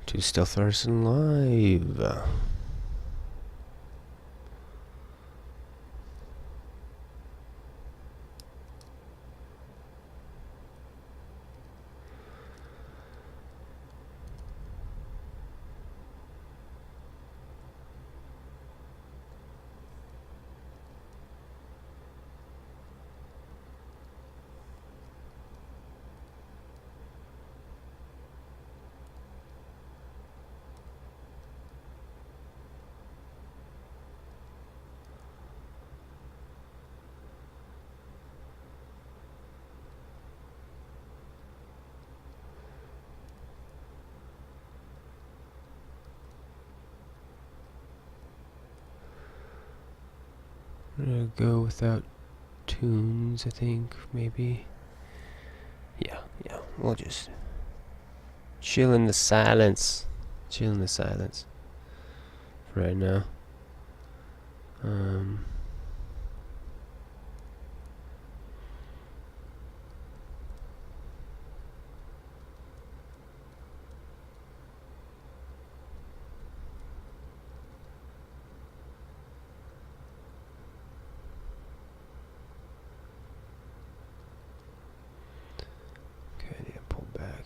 to Stealth Artisan Live. I'm gonna go without tunes, I think, maybe. Yeah, we'll just chill in the silence. Chill in the silence for right now. Okay, I need to pull back.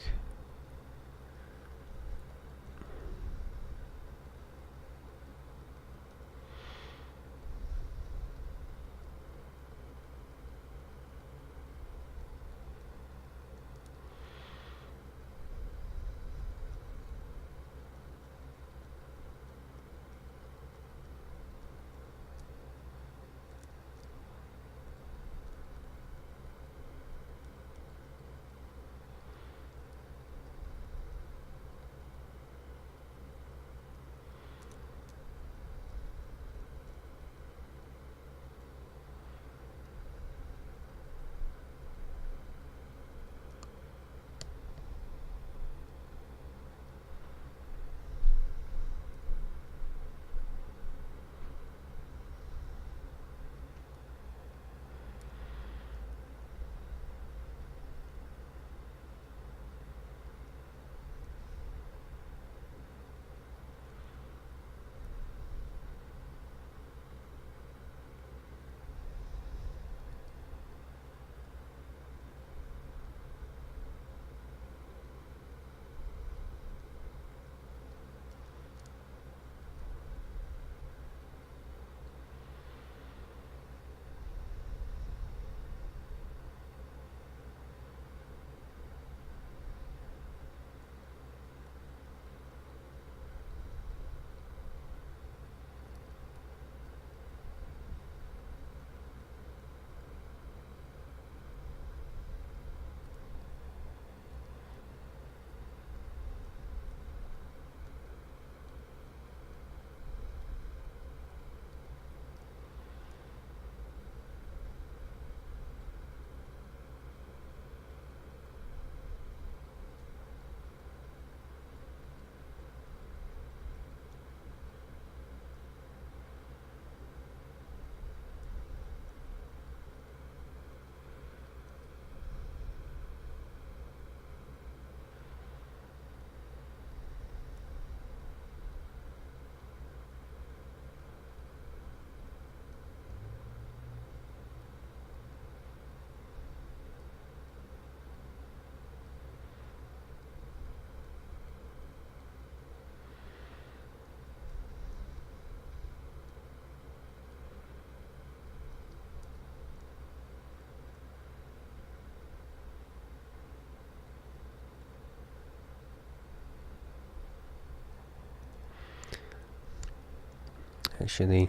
Actually,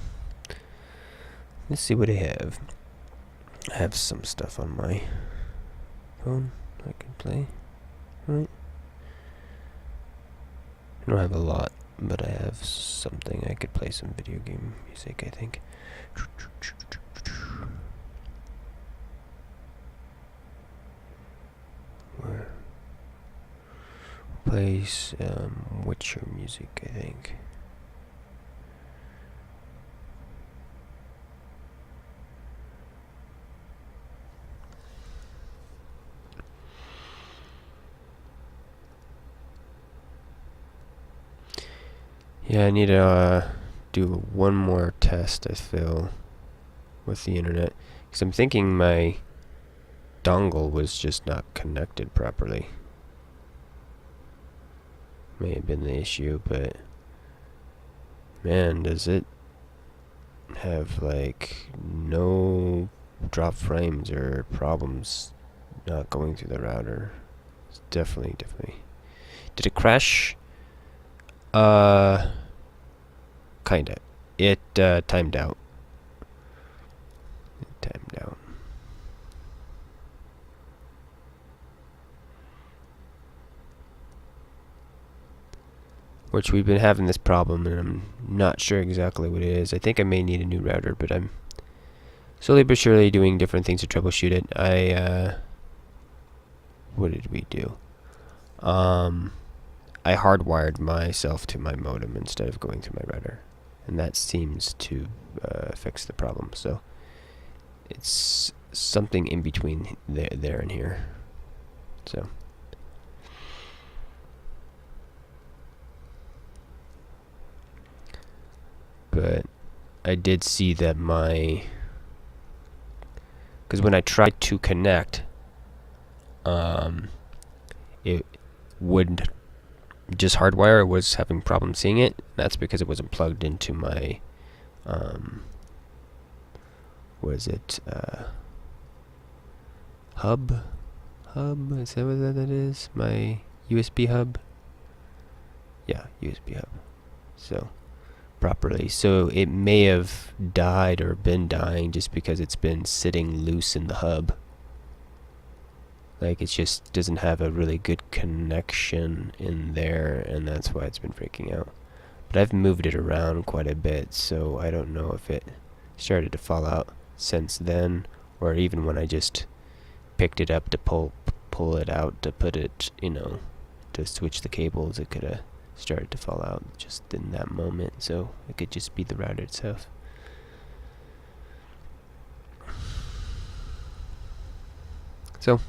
let's see what I have. I have some stuff on my phone I can play. Right? I don't have a lot, but I have something. I could play some video game music, I think. Where? Play Witcher music, I think. Yeah, I need to do one more test, I feel, with the internet. Because I'm thinking my dongle was just not connected properly. May have been the issue, but man, does it have like no drop frames or problems not going through the router. It's definitely. Did it crash? Kinda. It timed out. Which we've been having this problem, and I'm not sure exactly what it is. I think I may need a new router, but I'm slowly but surely doing different things to troubleshoot it. What did we do? I hardwired myself to my modem instead of going through my router, and that seems to fix the problem. So it's something in between there and here. So. But I did see that because when I tried to connect, it wouldn't just hardwire. I was having problems seeing it. That's because it wasn't plugged into my, what is it, hub? Is that what that is? My USB hub? Yeah, USB hub. So. Properly, so it may have died or been dying just because it's been sitting loose in the hub. Like it just doesn't have a really good connection in there, and that's why it's been freaking out. But I've moved it around quite a bit, so I don't know if it started to fall out since then, or even when I just picked it up to pull it out to put it, to switch the cables, it could have started to fall out just in that moment, so it could just be the router itself. So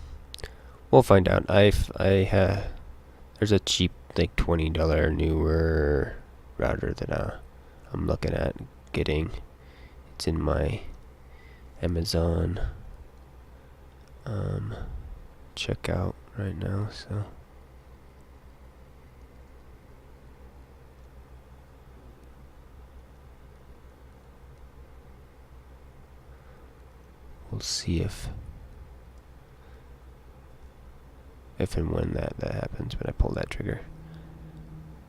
we'll find out. There's a cheap like $20 newer router that I'm looking at getting. It's in my Amazon checkout right now, so. We'll see if and when that happens, when I pull that trigger.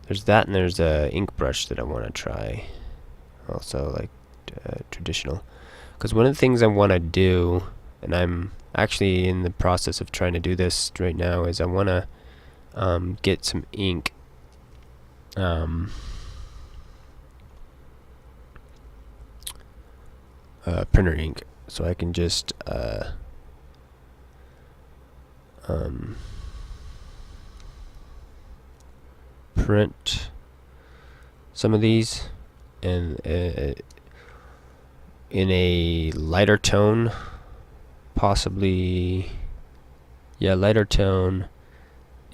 There's that, and there's a ink brush that I want to try. Also, like traditional. Because one of the things I want to do, and I'm actually in the process of trying to do this right now, is I want to get some ink. Printer ink. So I can just print some of these and in a lighter tone, possibly, yeah, lighter tone,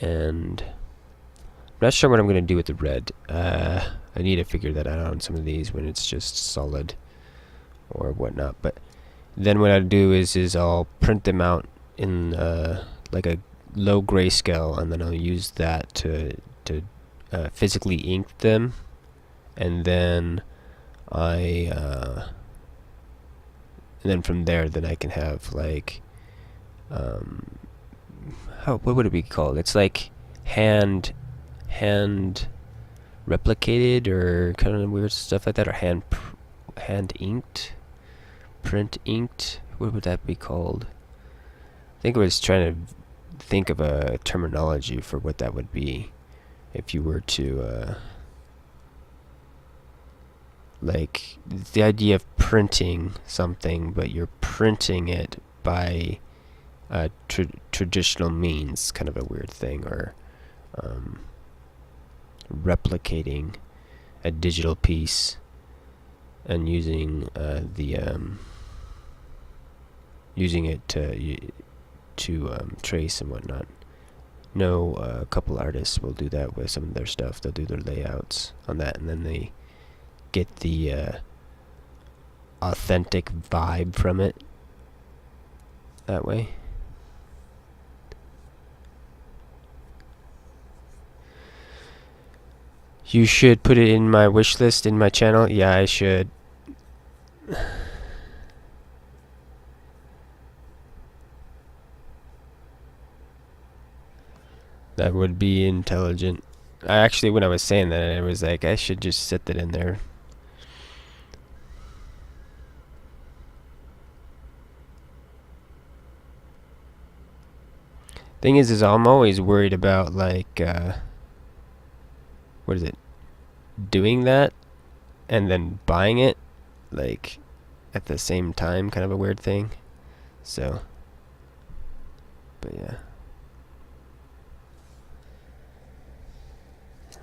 and I'm not sure what I'm gonna do with the red. I need to figure that out on some of these when it's just solid or whatnot, but then what I'll do is I'll print them out in like a low grayscale, and then I'll use that to physically ink them, and then and then from there, then I can have like what would it be called? It's like hand replicated or kind of weird stuff like that, or hand inked. Print inked, what would that be called? I think I was trying to think of a terminology for what that would be if you were to like the idea of printing something, but you're printing it by traditional means, kind of a weird thing, or replicating a digital piece and using using it to trace and whatnot. know a couple artists will do that with some of their stuff. They'll do their layouts on that, and then they get the authentic vibe from it that way. You should put it in my wish list in my channel. Yeah, I should. That would be intelligent. I actually, when I was saying that, I was like, I should just set that in there. Thing is I'm always worried about, like, what is it? Doing that and then buying it, like, at the same time, kind of a weird thing. So, but yeah.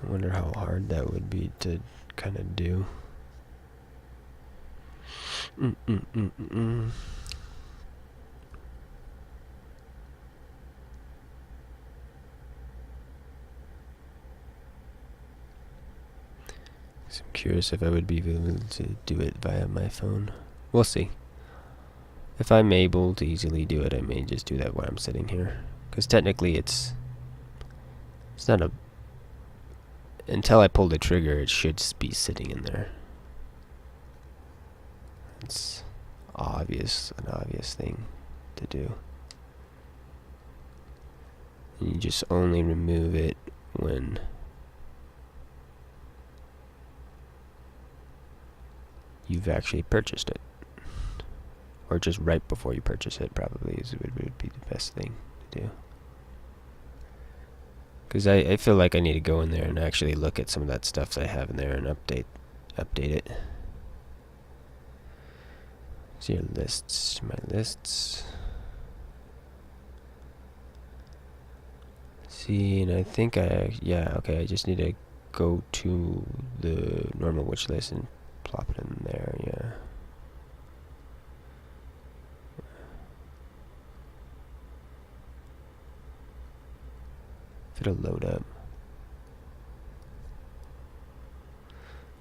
I wonder how hard that would be to kind of do. So I'm curious if I would be able to do it via my phone. We'll see. If I'm able to easily do it, I may just do that while I'm sitting here. Because technically it's not a... Until I pull the trigger, it should be sitting in there. It's an obvious thing to do. And you just only remove it when you've actually purchased it. Or just right before you purchase it, probably would be the best thing to do. Because I feel like I need to go in there and actually look at some of that stuff I have in there and update it. See your lists, my lists. See, and I think yeah, okay, I just need to go to the normal wish list and plop it in there, yeah. If it'll load up.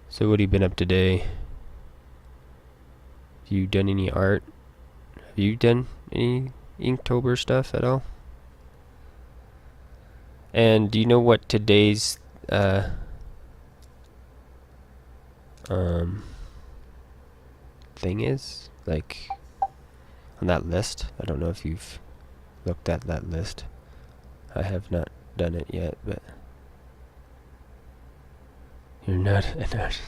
So what have you been up today? Have you done any art? Have you done any Inktober stuff at all? And do you know what today's thing is? Like on that list? I don't know if you've looked at that list. I have not done it yet, but you're not an artist.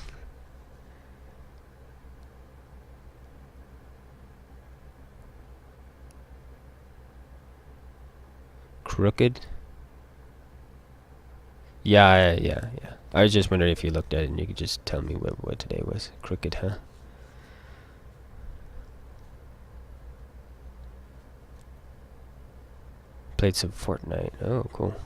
Crooked? Yeah. I was just wondering if you looked at it and you could just tell me what today was. Crooked, huh? Played some Fortnite. Oh, cool.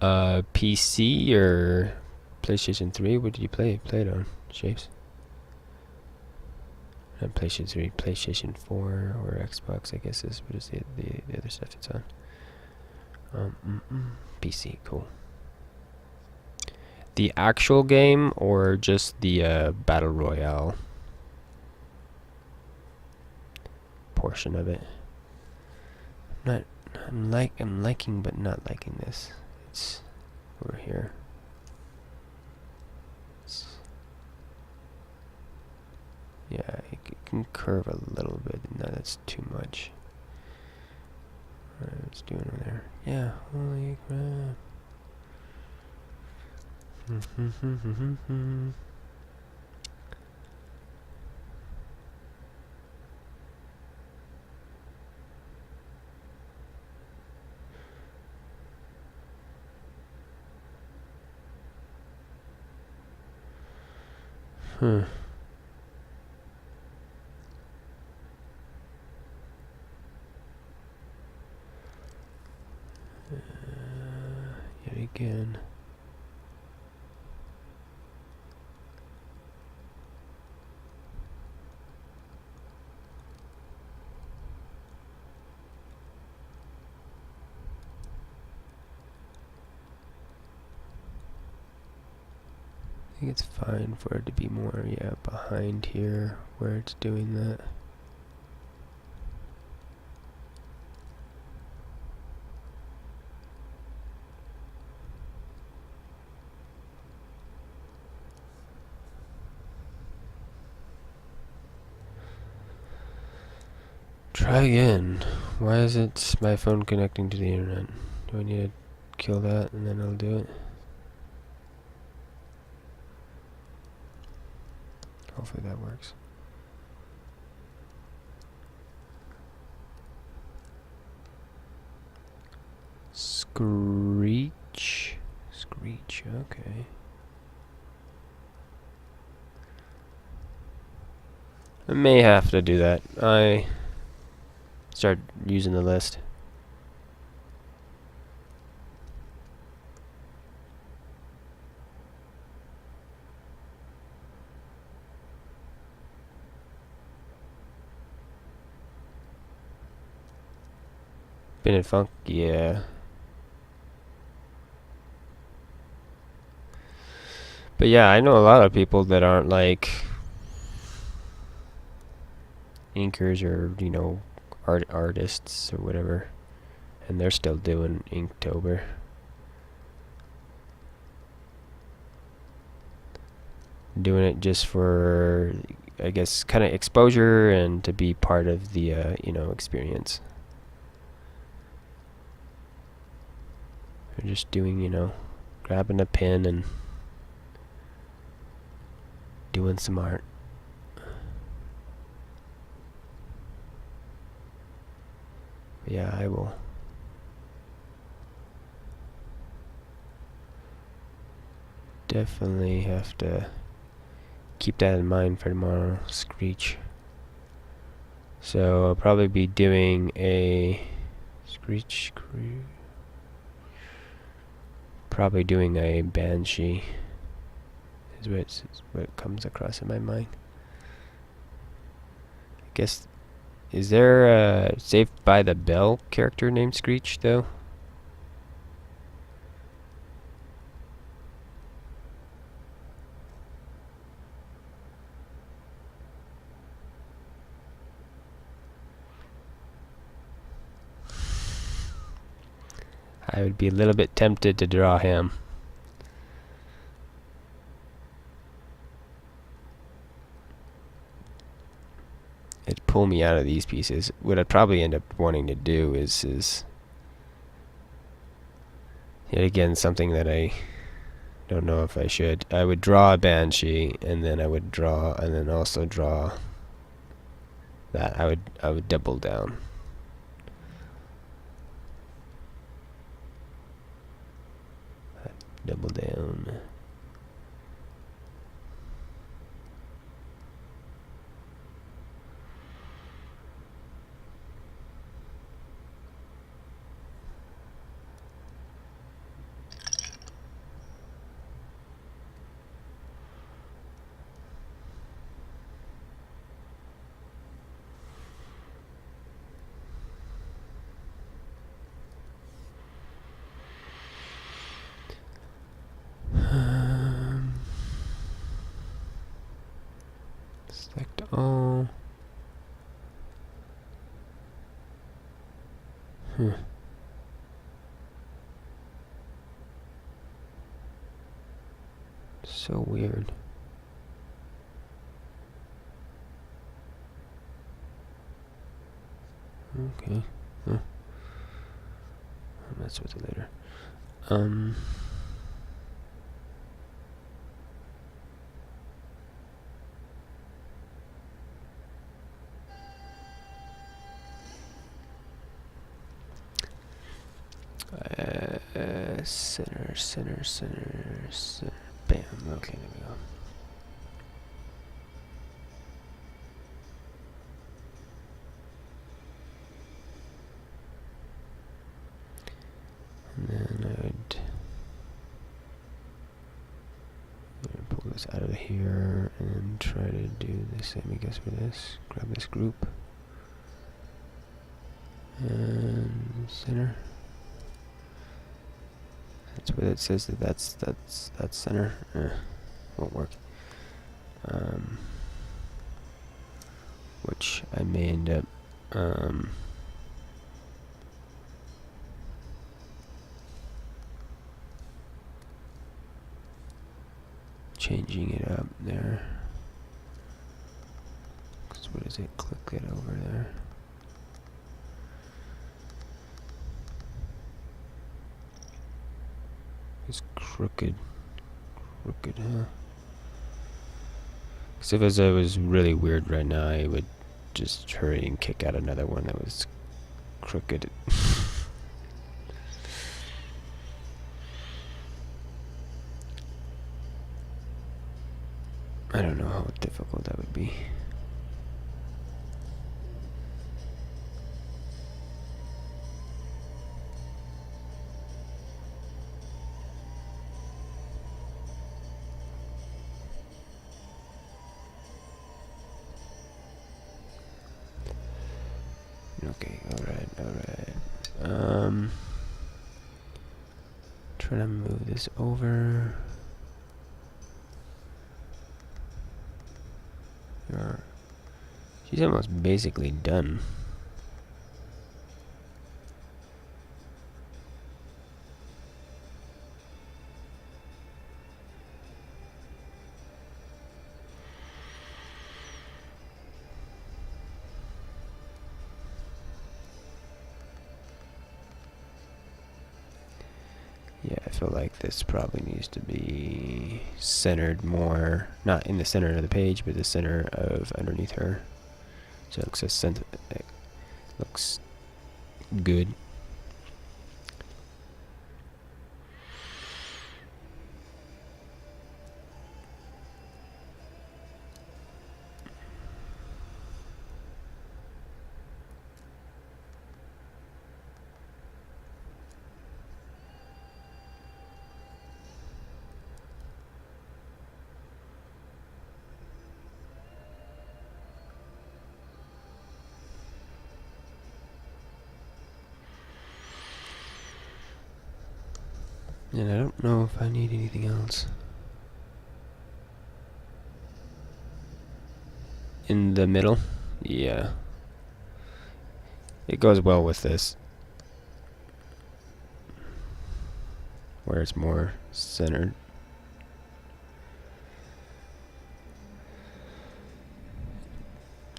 PC or PlayStation 3? What did you play it on, Shapes? Not PlayStation 3, PlayStation 4 or Xbox, I guess is what is the other stuff it's on. PC, cool. The actual game or just the Battle Royale portion of it? I'm liking but not liking this. It's over here. Yeah, it can curve a little bit. No, that's too much. Alright, what's doing over there? Yeah, holy crap. Yet again. I think it's fine for it to be more, yeah, behind here where it's doing that. Try again. Why is it my phone connecting to the internet? Do I need to kill that and then it'll do it? Hopefully that works. Screech. Screech, okay. I may have to do that. I start using the list. Been in funk, yeah. But yeah, I know a lot of people that aren't like inkers or, you know, artists or whatever, and they're still doing Inktober. Doing it just for, I guess, kind of exposure and to be part of the, you know, experience. They're just doing, you know, grabbing a pen and doing some art. But yeah, I will definitely have to keep that in mind for tomorrow. Screech. So I'll probably be doing a screech. Probably doing a banshee. Is what comes across in my mind. I guess, is there a Saved by the Bell character named Screech though? I would be a little bit tempted to draw him. It'd pull me out of these pieces. What I'd probably end up wanting to do is yet again something that I don't know if I should. I would draw a banshee and then I would draw and then also draw that. I would double down. Double down. Select all. So weird. Okay. I'll mess with it later. Center. Bam. Okay, there we go. And then I would pull this out of here and try to do the same, I guess, for this. Grab this group and center. That's what it says that's center. won't work. Which I may end up changing it up there. 'Cause what is it? Click it over there. It's crooked. Crooked, huh? 'Cause if it was really weird right now, I would just hurry and kick out another one that was crooked. I don't know how difficult that would be. Okay, alright. Trying to move this over. She's almost basically done. Yeah, I feel like this probably needs to be centered more, not in the center of the page, but the center of underneath her. So it looks good. And I don't know if I need anything else. In the middle? Yeah. It goes well with this. Where it's more centered.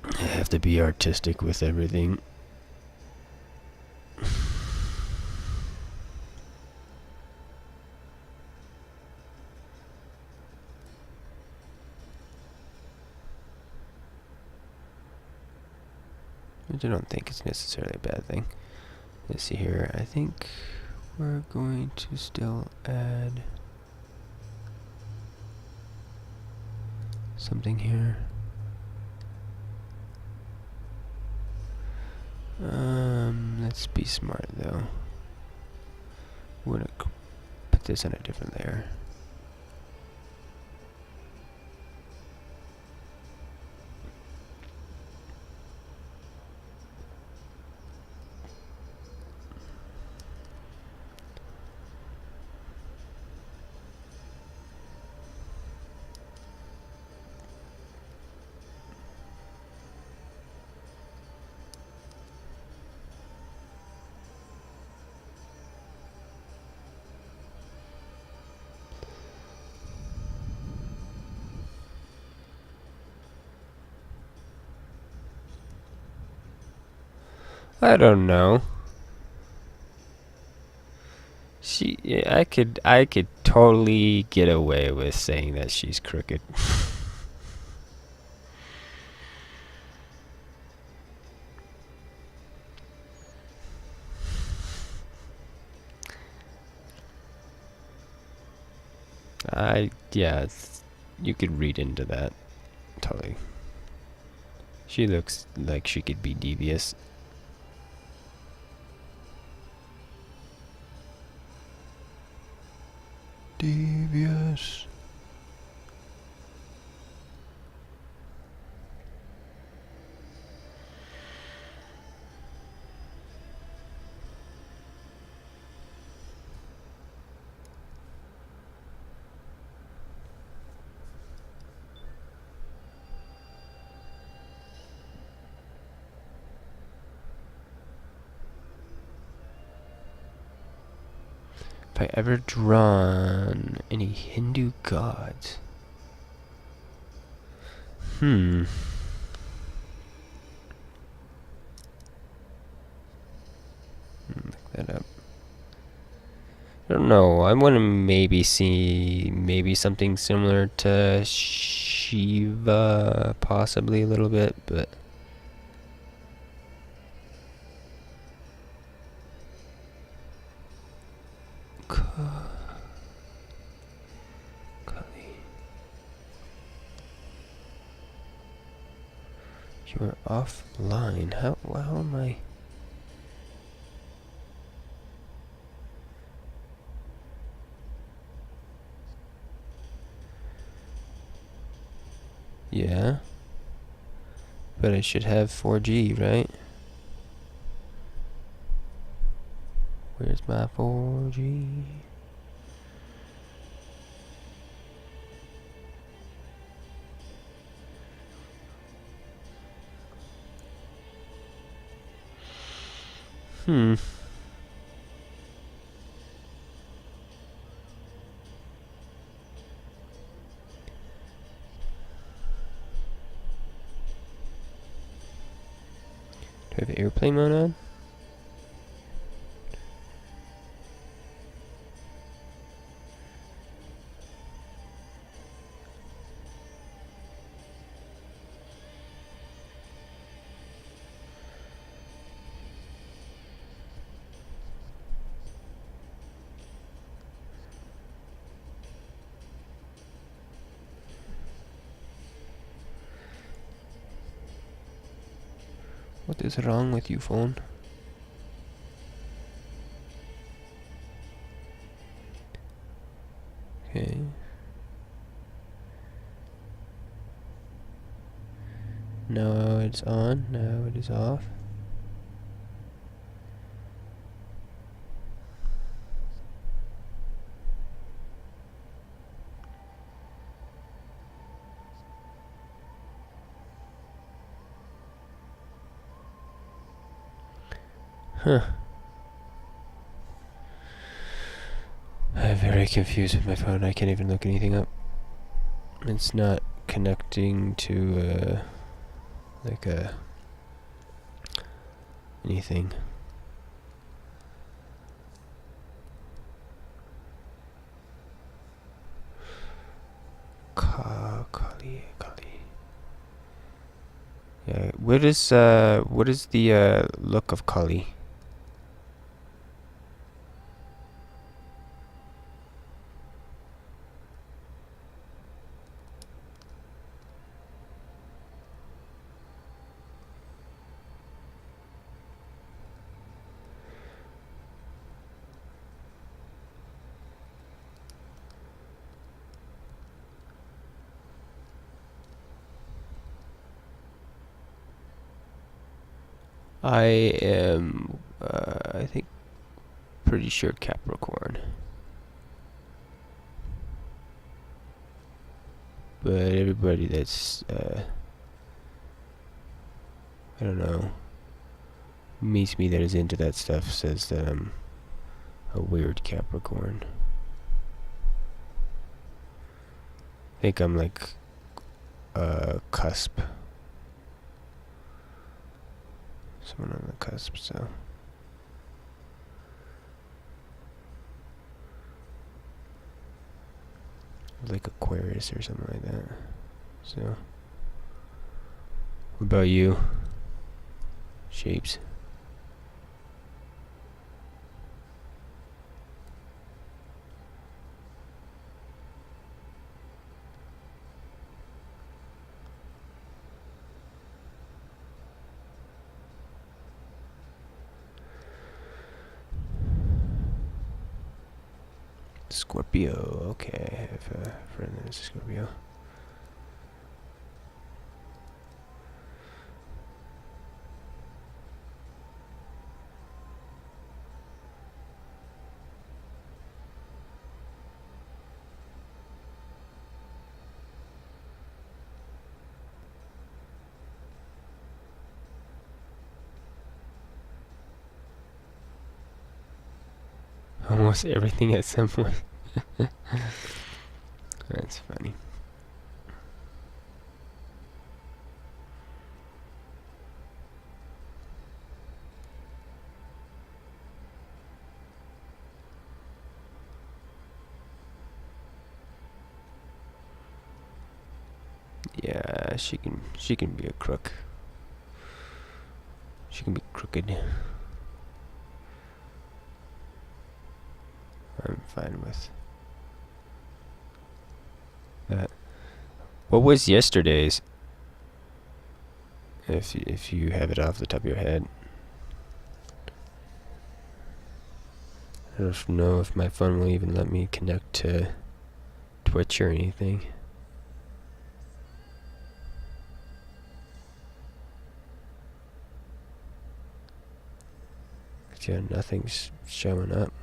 I have to be artistic with everything. Which I don't think it's necessarily a bad thing. Let's see here. I think we're going to still add something here. Let's be smart though. We're gonna put this on a different layer. I don't know. Yeah, I could totally get away with saying that she's crooked. Yeah, you could read into that. Totally. She looks like she could be devious. Devious. If I ever drawn any Hindu gods. Look that up. I don't know. I want to maybe see something similar to Shiva, possibly a little bit, but Kali. You're offline. How am I? Yeah. But I should have 4G, right? Where's my 4G? Do I have airplane mode on? What is wrong with you, phone? Okay. Now it's on, now it is off. Huh. I'm very confused with my phone. I can't even look anything up. It's not connecting to like anything. Kali. Yeah, what is the look of Kali? I am, I think, pretty sure Capricorn. But everybody that's, I don't know, meets me that is into that stuff says that I'm a weird Capricorn. I think I'm like a cusp. Someone on the cusp, so. Like Aquarius or something like that. So. What about you? Shapes. Scorpio, okay, I have a friend that's a Scorpio. Oh almost everything at some point. That's funny. Yeah, she can be a crook. She can be crooked. I'm fine with that. What was yesterday's? If you have it off the top of your head. I don't know if my phone will even let me connect to Twitch or anything. Yeah, nothing's showing up.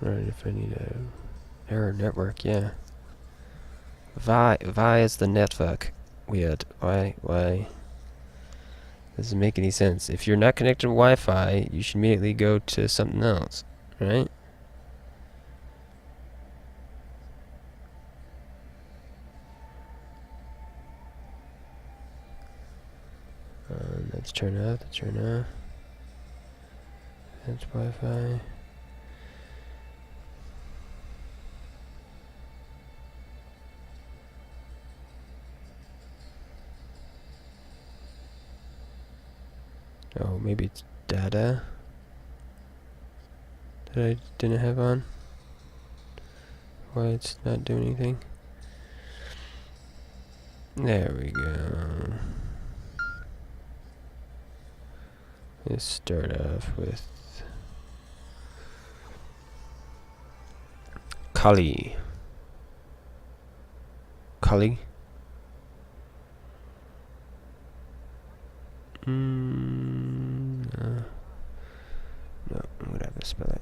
Alright, if I need a error network, yeah. Why is the network weird? Why? Doesn't make any sense. If you're not connected to Wi-Fi, you should immediately go to something else, right? Let's turn off, let's turn off. That's Wi-Fi. Oh, maybe it's data that I didn't have on. Why it's not doing anything. There we go. Let's start off with Kali. Kali? No. No, I'm gonna have to spell it.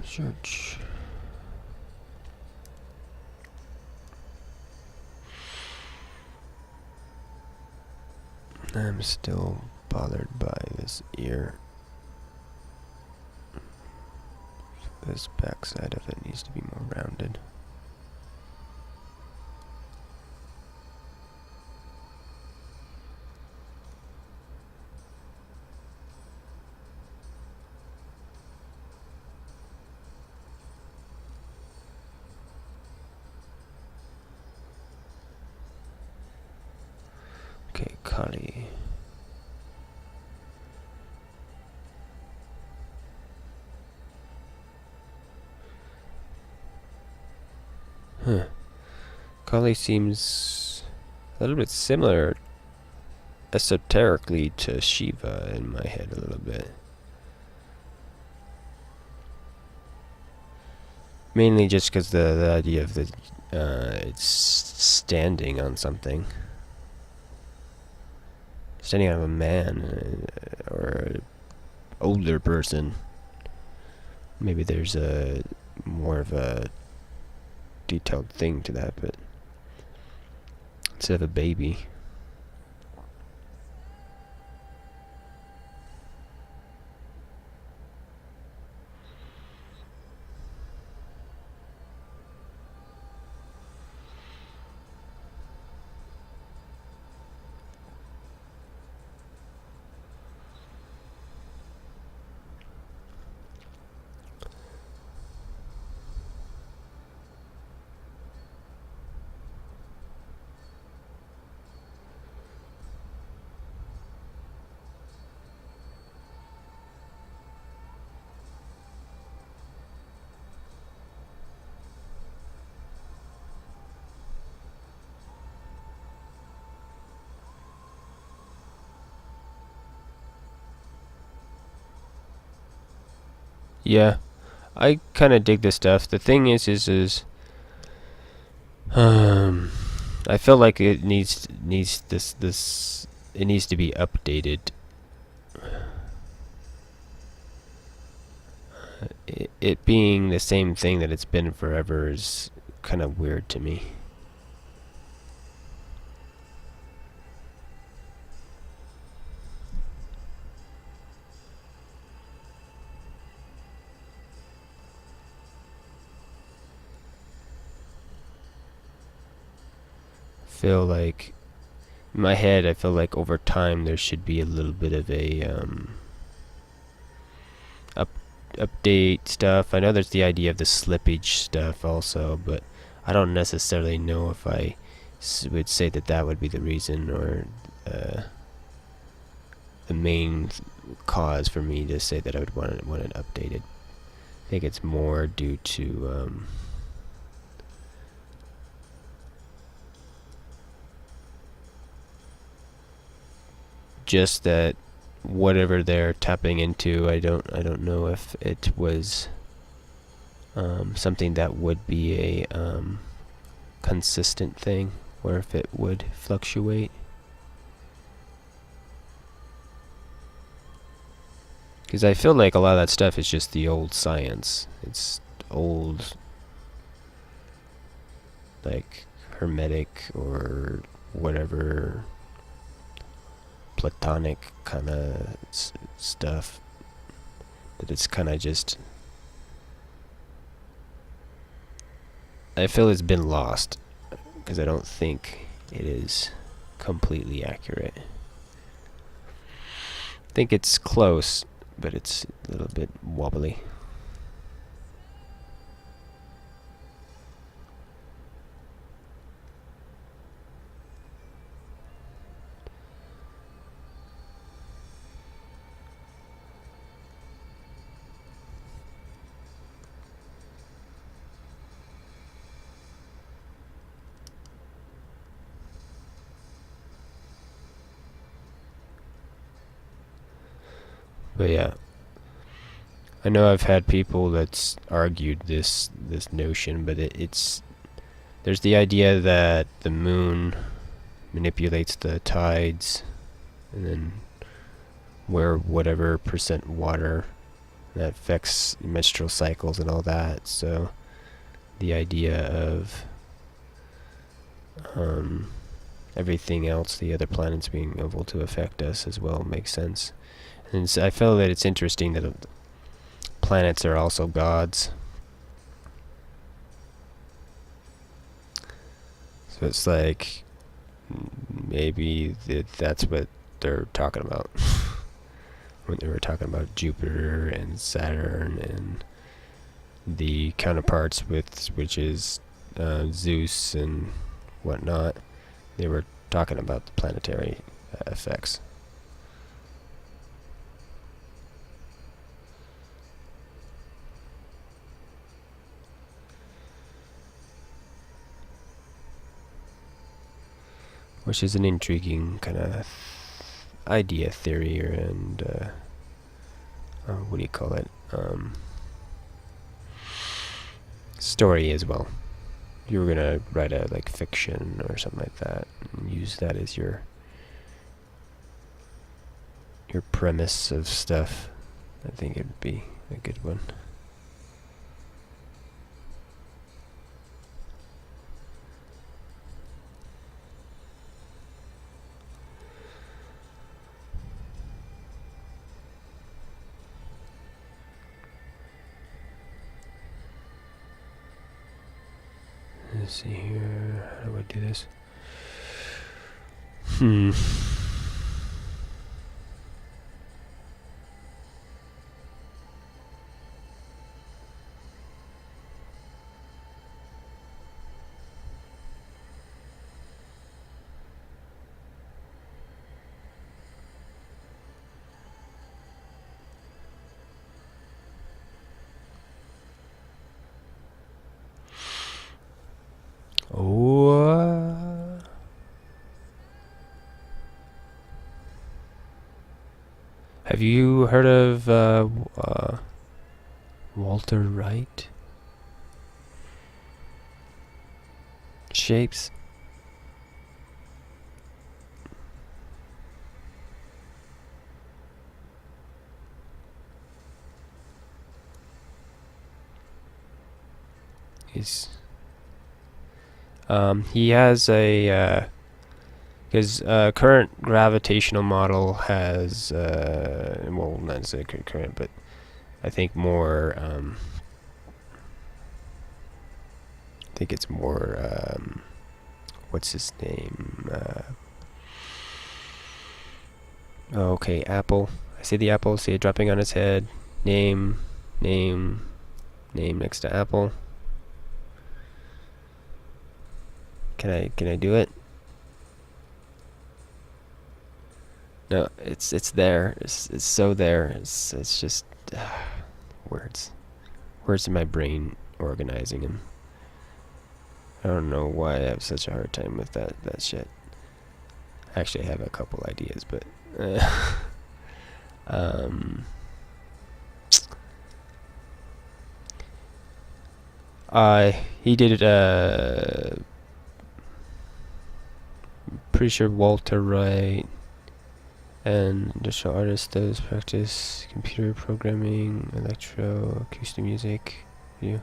Search. I'm still bothered by this ear. This backside of it needs to be more rounded. Okay, Kali. Huh. Kali seems a little bit similar esoterically to Shiva in my head a little bit. Mainly just because the idea of the it's standing on something. Standing on a man or an older person. Maybe there's a more of a detailed thing to that, but instead of a baby. Yeah, I kind of dig this stuff. The thing is I feel like it needs it needs to be updated. it being the same thing that it's been forever is kind of weird to me. Feel like in my head, I feel like over time there should be a little bit of a update stuff. I know there's the idea of the slippage stuff also, but I don't necessarily know if I would say that that would be the reason or the main cause for me to say that I would want it updated. I think it's more due to just that whatever they're tapping into, I don't know if it was something that would be a consistent thing or if it would fluctuate. Because I feel like a lot of that stuff is just the old science. It's old, like, hermetic or whatever platonic kind of stuff, that it's kind of just, I feel it's been lost because I don't think it is completely accurate. I think it's close, but it's a little bit wobbly. But yeah, I know I've had people that's argued this notion, but it's there's the idea that the moon manipulates the tides, and then where whatever percent water that affects menstrual cycles and all that. So the idea of everything else, the other planets being able to affect us as well, makes sense. And so I feel that it's interesting that planets are also gods. So it's like maybe that's what they're talking about when they were talking about Jupiter and Saturn and the counterparts, with which is Zeus and whatnot. They were talking about the planetary effects. Which is an intriguing kind of idea, theory, and what do you call it? Story as well. If you were gonna write a like fiction or something like that, and use that as your premise of stuff, I think it would be a good one. Let's see here. How do I do this? Oh. Have you heard of Walter Wright? Shapes? He's he has a his current gravitational model has well, not necessarily current, but I think more I think it's more what's his name? Okay, Apple. I see the apple, see it dropping on its head. Name next to Apple. Can I do it? No, it's there. It's so there. It's just words in my brain organizing them. I don't know why I have such a hard time with that shit. Actually, I have a couple ideas, but he did it. Pretty sure Walter Wright and industrial artist does practice computer programming, electro, acoustic music. Yeah.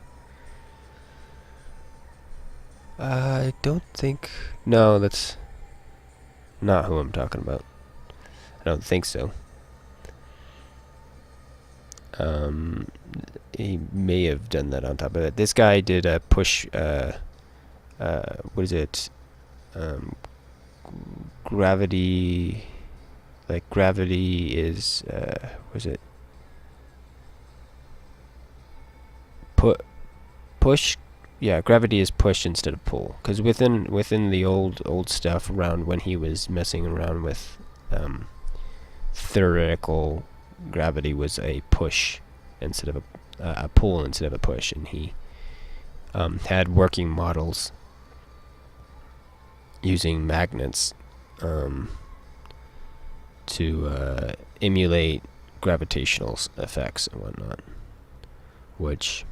I don't think. No, that's not who I'm talking about. I don't think so. He may have done that on top of it. This guy did a push. What is it? Gravity. Like gravity is. Was it? Push. Yeah, gravity is push instead of pull. Because within the old stuff around when he was messing around with theoretical gravity was a push instead of a pull instead of a push, and he had working models using magnets to emulate gravitational effects and whatnot, which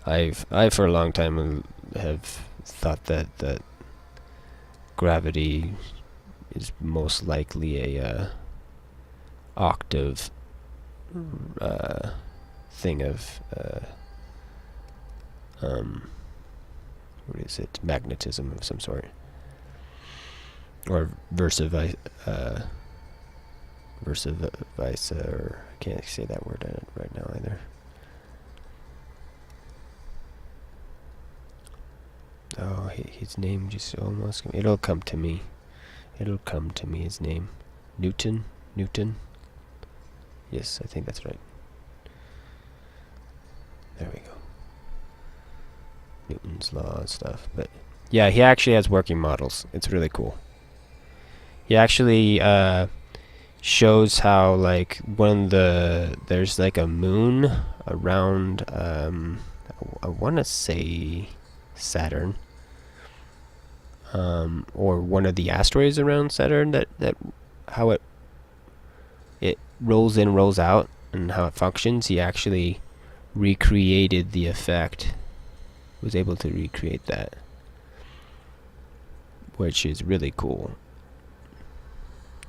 I for a long time have thought that gravity is most likely a octave thing of what is it? Magnetism of some sort, or vice, or I can't say that word right now either. Oh, his name just almost. It'll come to me. It'll come to me. His name, Newton. Yes, I think that's right. There we go. Newton's law and stuff. But yeah, he actually has working models. It's really cool. He actually shows how, like, there's like a moon around I want to say Saturn, or one of the asteroids around Saturn, that how it rolls in, rolls out, and how it functions. He actually recreated the effect, was able to recreate that, which is really cool,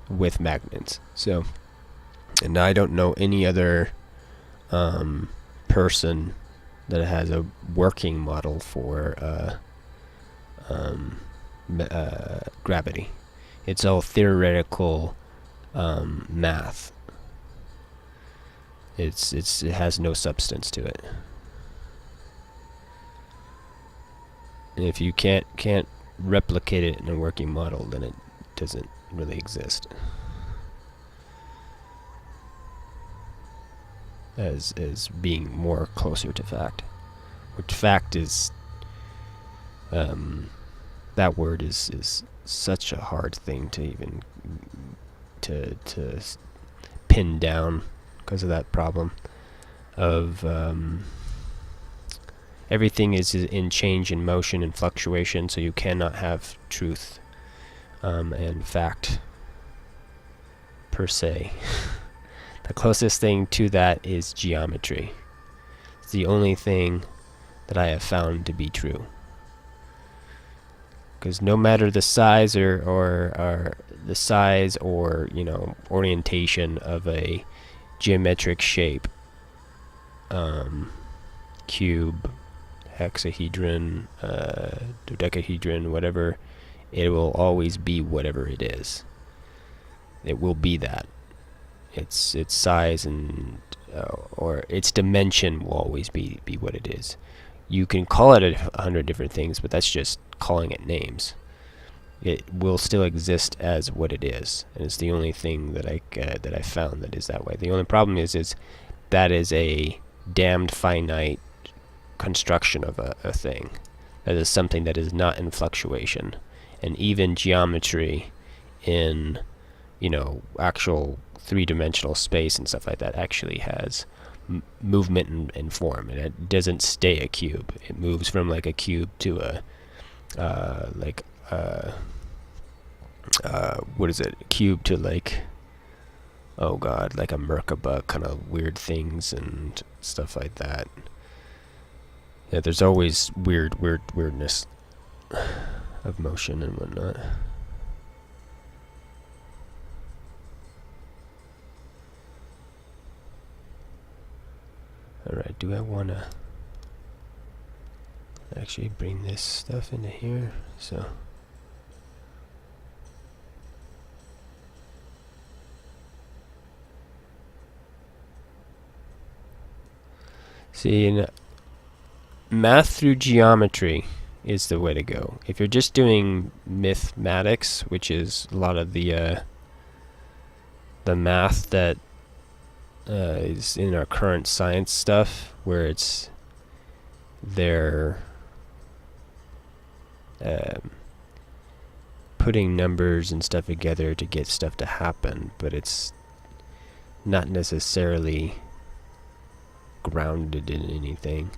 with magnets. So, and I don't know any other person that has a working model for gravity. It's all theoretical math. It has no substance to it. And if you can't replicate it in a working model, then it doesn't really exist as being more closer to fact. Which fact is, that word is such a hard thing to even to pin down, because of that problem of everything is in change and motion and fluctuation, so you cannot have truth and fact per se. The closest thing to that is geometry. It's the only thing that I have found to be true. Because no matter the size or the size or orientation of a geometric shape, cube, hexahedron, dodecahedron, whatever, it will always be whatever it is. It will be that. Its size and or its dimension will always be what it is. You can call it 100 different things, but that's just calling it names. It will still exist as what it is, and it's the only thing that I found that is that way. The only problem is that is a damned finite construction of a thing. That is something that is not in fluctuation, and even geometry in, you know, actual three-dimensional space and stuff like that actually has movement and form, and it doesn't stay a cube. It moves from like a cube to a what is it? A cube to like, oh god, like a Merkaba, kind of weird things and stuff like that. Yeah, there's always weirdness of motion and whatnot. Alright, do I want to actually bring this stuff into here? So see, math through geometry is the way to go. If you're just doing mathematics, which is a lot of the math that is in our current science stuff, where it's they're putting numbers and stuff together to get stuff to happen, but it's not necessarily grounded in anything.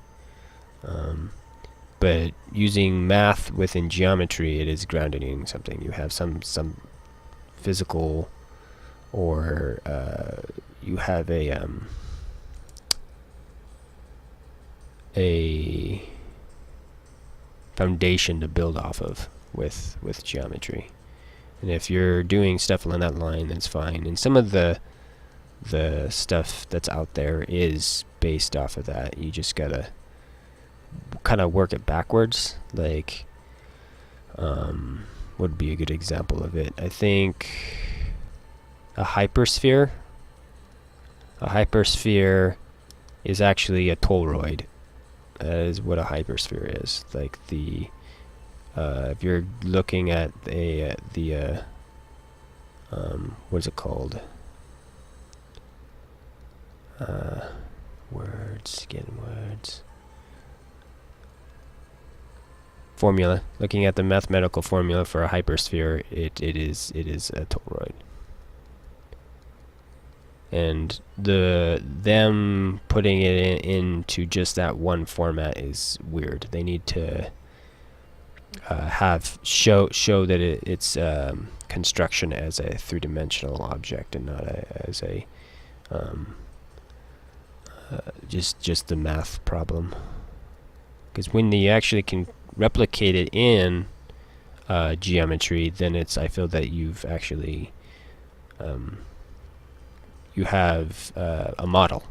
But using math within geometry, it is grounded in something. You have some physical, or you have a foundation to build off of with geometry. And if you're doing stuff along that line, that's fine. And some of the stuff that's out there is based off of that. You just gotta kind of work it backwards. Like, would be a good example of it? I think a hypersphere. A hypersphere is actually a toroid. That is what a hypersphere is. Like the if you're looking at the what's it called? Words, getting words. Formula. Looking at the mathematical formula for a hypersphere, it is a toroid. And them putting it into just that one format is weird. They need to show that its construction as a three-dimensional object and not as a just the math problem. Because when you actually can replicate it in geometry, then I feel that you've actually you have a model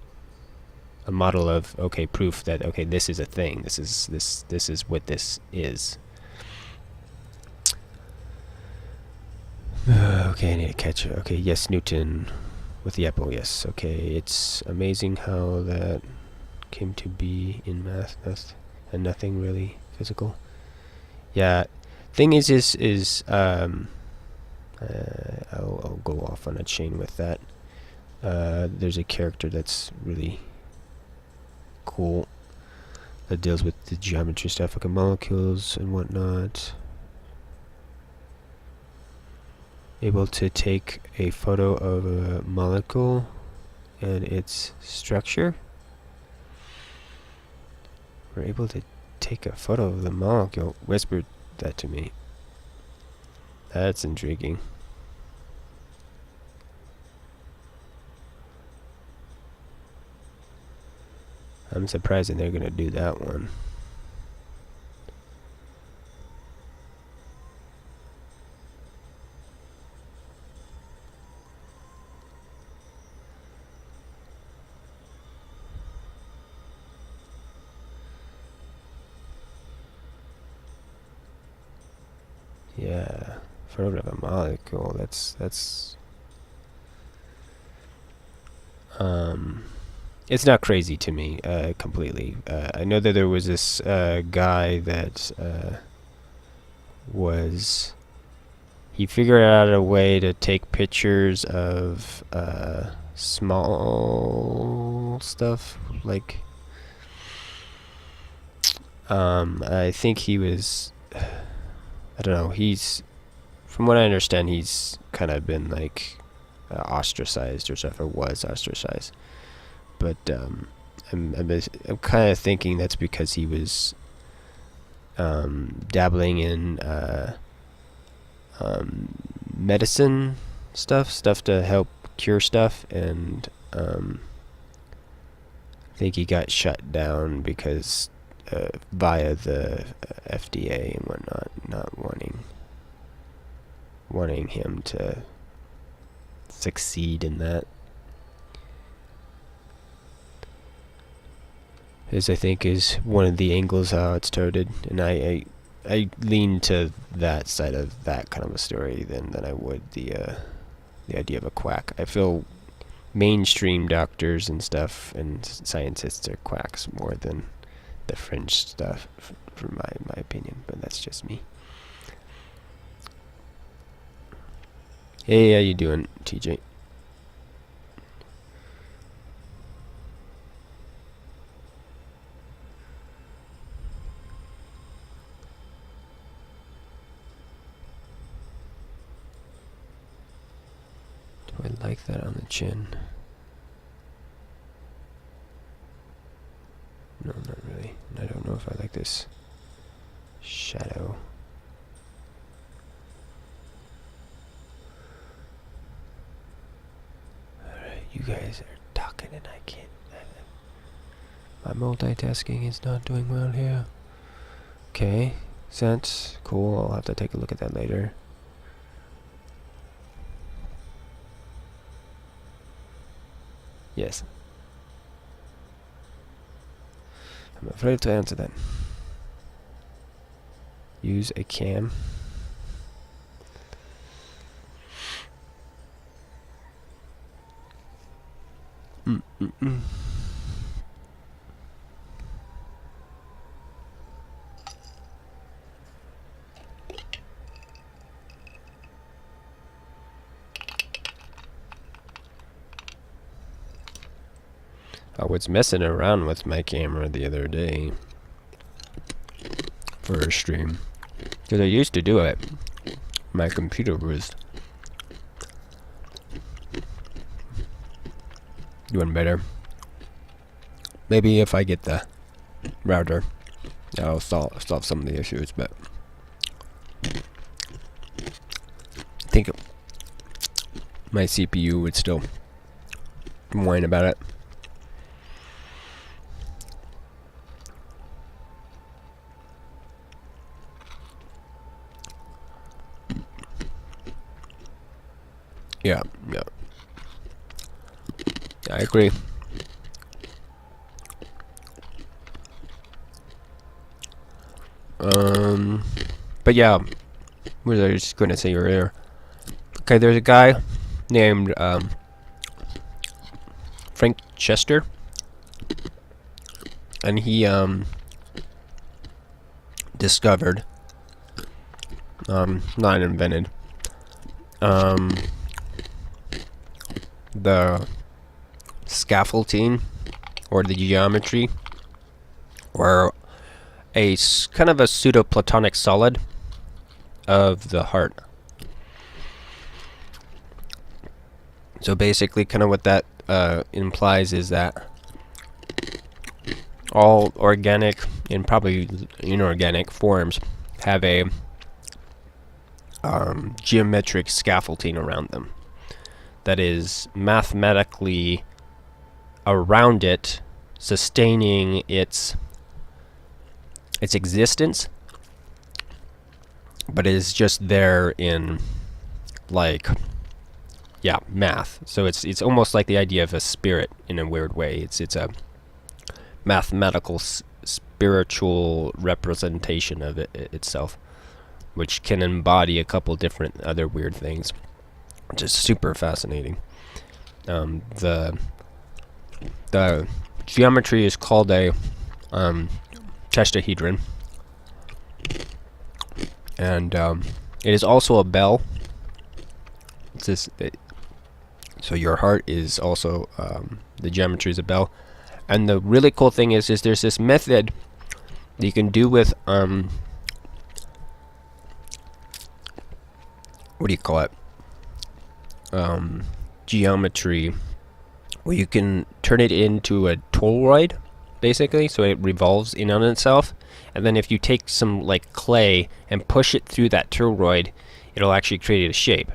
of, okay, proof that, okay, this is a thing. This is what this is. Okay, I need to catch it. Okay, yes, Newton with the apple. Yes. Okay, it's amazing how that came to be in math and nothing really physical. Yeah. Thing is I'll go off on a chain with that. There's a character that's really cool that deals with the geometry stuff, like molecules and whatnot. Able to take a photo of a molecule and its structure. We're able to take a photo of the molecule. Whispered that to me. That's intriguing. I'm surprised that they're gonna do that one. Yeah, photo of a molecule. That's it's not crazy to me completely. I know that there was this guy that he figured out a way to take pictures of small stuff, like I think he was, I don't know, from what I understand, he's kind of been like ostracized or stuff, or was ostracized. But I'm kind of thinking that's because he was dabbling in medicine stuff to help cure stuff, and I think he got shut down because via the FDA and whatnot, not wanting him to succeed in that. Is I think is one of the angles how it's toted, and I lean to that side of that kind of a story than I would the idea of a quack. I feel mainstream doctors and stuff and scientists are quacks more than the fringe stuff, for my opinion, but that's just me. Hey, how you doing, TJ? Do I like that on the chin? No, not really. I don't know if I like this shadow. Alright, you guys are talking and I can't. My multitasking is not doing well here. Okay, sense. Cool, I'll have to take a look at that later. Yes. I'm afraid to answer that. Use a cam. I was messing around with my camera the other day for a stream, because I used to do it. My computer was doing better. Maybe if I get the router, I'll solve some of the issues, but I think my CPU would still whine about it. Yeah, I agree. But yeah, what was I just going to say earlier? Okay, there's a guy named Frank Chester, and he discovered, not invented, the scaffolding or the geometry, or a kind of a pseudo-platonic solid of the heart. So basically, kind of what that implies is that all organic and probably inorganic forms have a geometric scaffolding around them that is mathematically around it, sustaining its existence, but is just there in, like, yeah, math. So it's almost like the idea of a spirit in a weird way. It's a mathematical spiritual representation of itself, which can embody a couple different other weird things. Just super fascinating. The geometry is called a tetrahedron, and it is also a bell. So your heart is also the geometry is a bell, and the really cool thing is there's this method that you can do with what do you call it? Geometry, where you can turn it into a toroid, basically, so it revolves in on itself. And then if you take some like clay and push it through that toroid, it'll actually create a shape.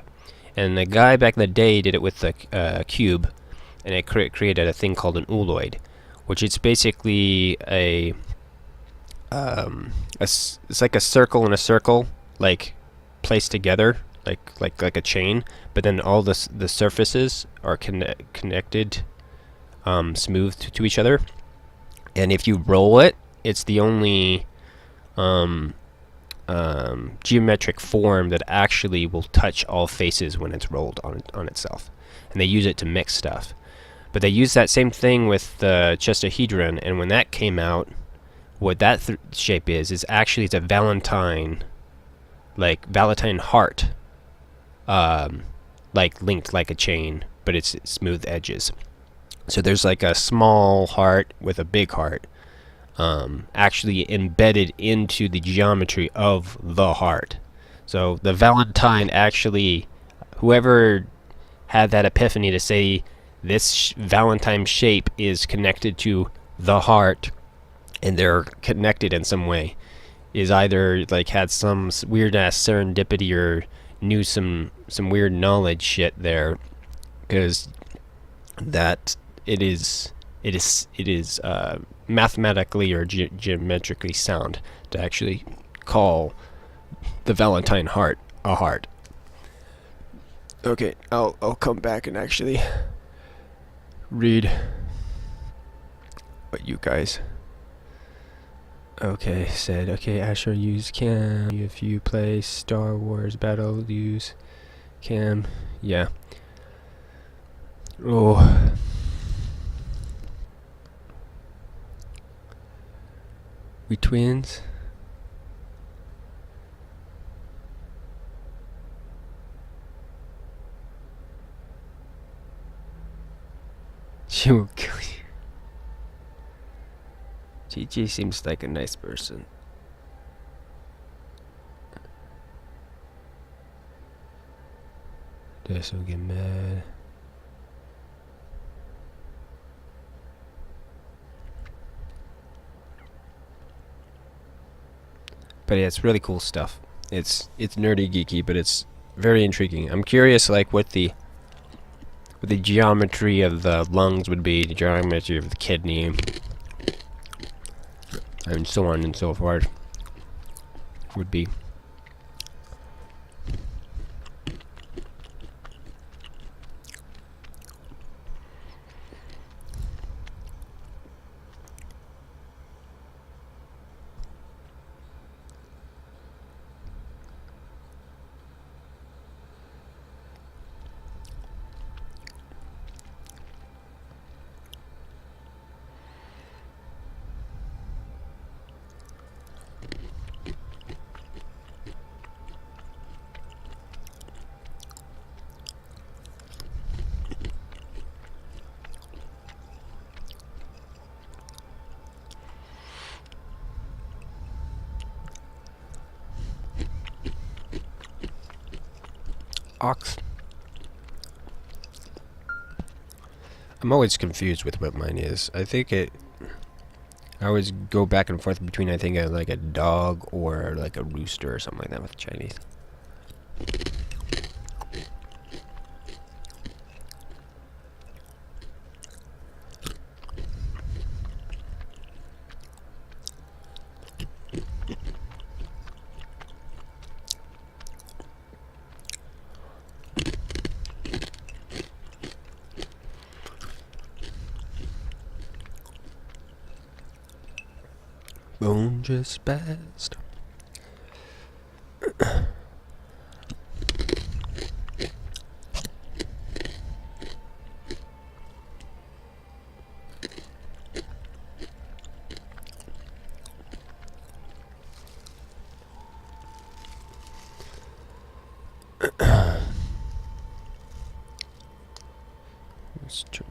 And the guy back in the day did it with the cube, and it created a thing called an ooloid, which is basically it's like a circle and a circle, like placed together, like a chain, but then all the surfaces are connected, smooth to each other. And if you roll it, it's the only geometric form that actually will touch all faces when it's rolled on itself. And they use it to mix stuff. But they use that same thing with the tetrahedron, and when that came out, what that shape is actually it's a Valentine heart, like linked like a chain, but it's smooth edges. So there's like a small heart with a big heart, actually embedded into the geometry of the heart. So the Valentine actually, whoever had that epiphany to say this Valentine shape is connected to the heart, and they're connected in some way, is either like had some weird ass serendipity or knew some weird knowledge shit there, because that it is mathematically or geometrically sound to actually call the Valentine heart a heart. Okay, I'll come back and actually read what you guys. Okay, said, okay, Ashler, use cam. If you play Star Wars Battle, use cam. Yeah. Oh. We twins? She will kill you. GG seems like a nice person. This will get mad. But yeah, it's really cool stuff. It's nerdy geeky, but it's very intriguing. I'm curious, like what the geometry of the lungs would be, the geometry of the kidney, and so on and so forth would be. Ox. I'm always confused with what mine is. I always go back and forth between like a dog or like a rooster or something like that with Chinese. Bone just passed.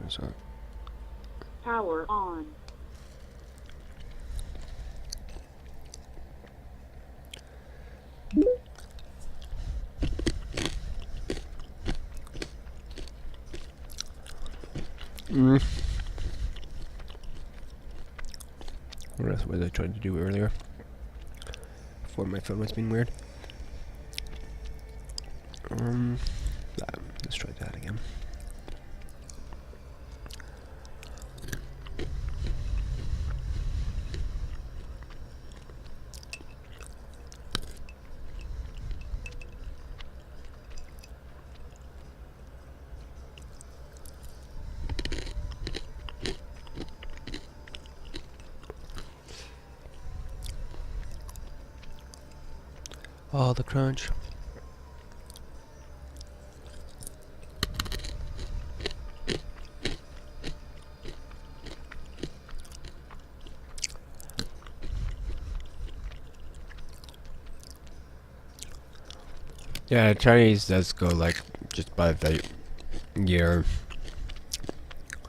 So. Power on. Or that's what I tried to do earlier. Before my phone was being weird. Let's try that again. All the crunch. Yeah, Chinese does go like just by the year.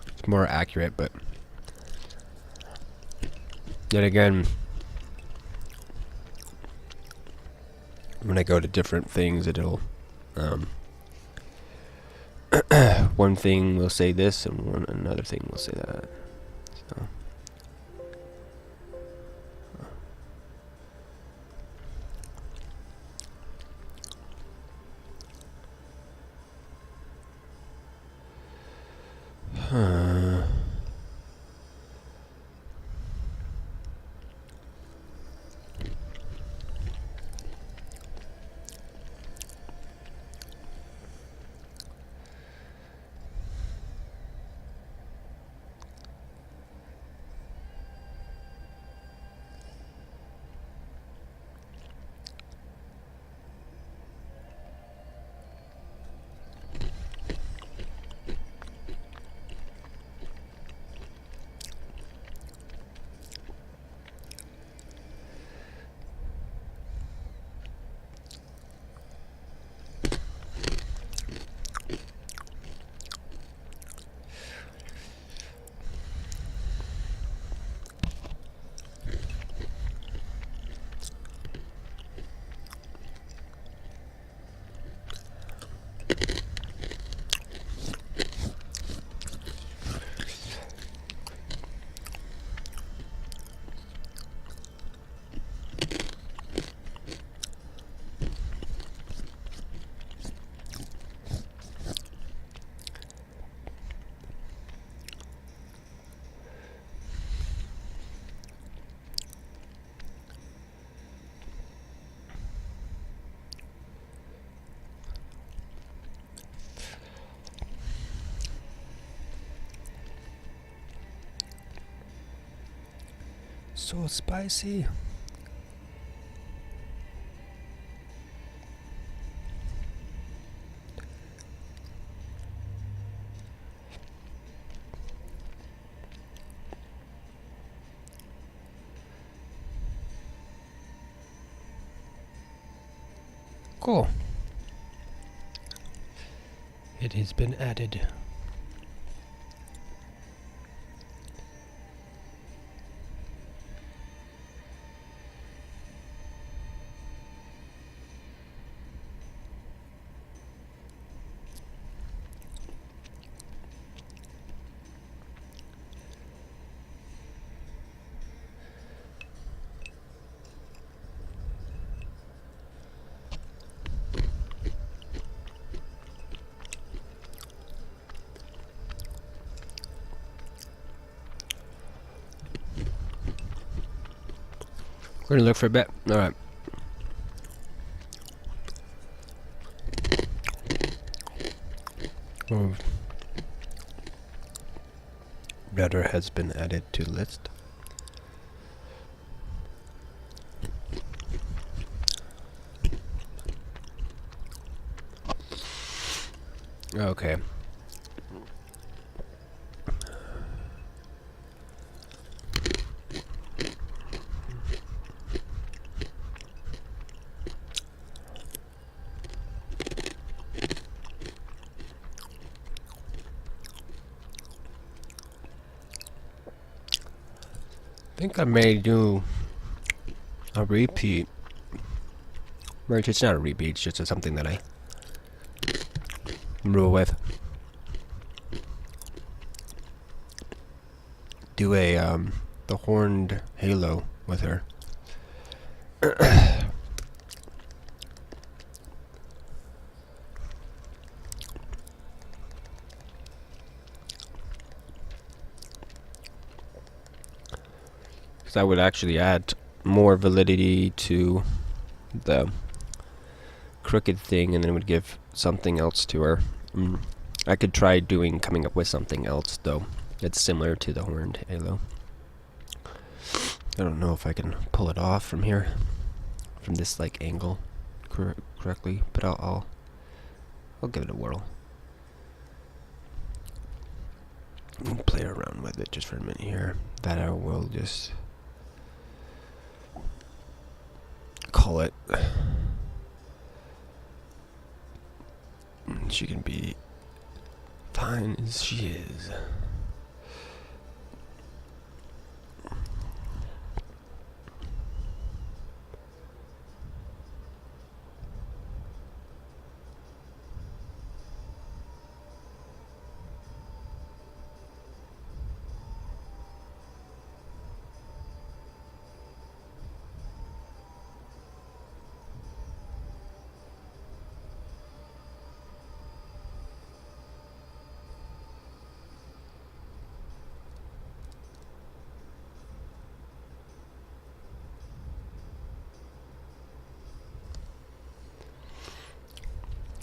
It's more accurate, but yet again, when I go to different things, it'll one thing will say this, and another thing will say that. So. So spicy. Cool. It has been added. We're gonna look for a bit. Alright. Router has been added to list. Okay. think I may do a repeat. Merch, it's not a repeat, it's just something that I rule with. Do a, the horned halo with her. Because that would actually add more validity to the crooked thing, and then it would give something else to her. I could try coming up with something else, though, that's similar to the horned halo. I don't know if I can pull it off from here, from this like angle correctly, but I'll give it a whirl. I'll play around with it just for a minute here. That I will just call it. She can be fine as she is.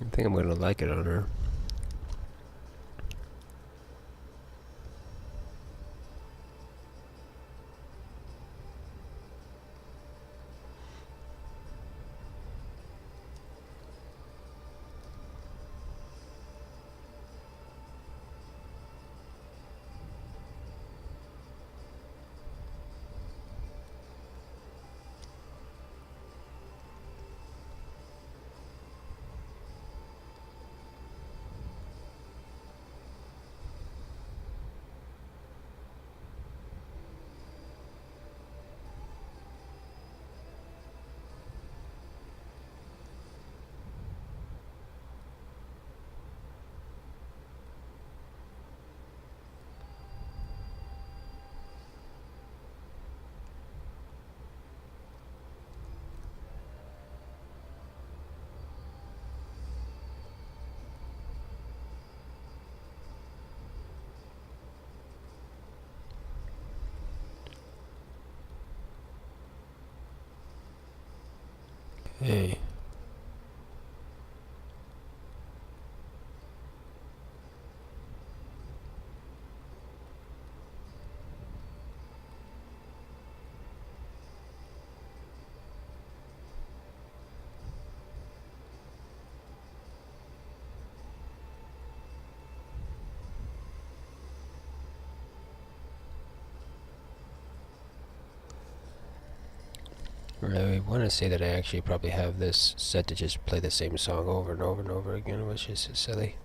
I think I'm gonna like it on her. Hey. I want to say that I actually probably have this set to just play the same song over and over and over again, which is silly.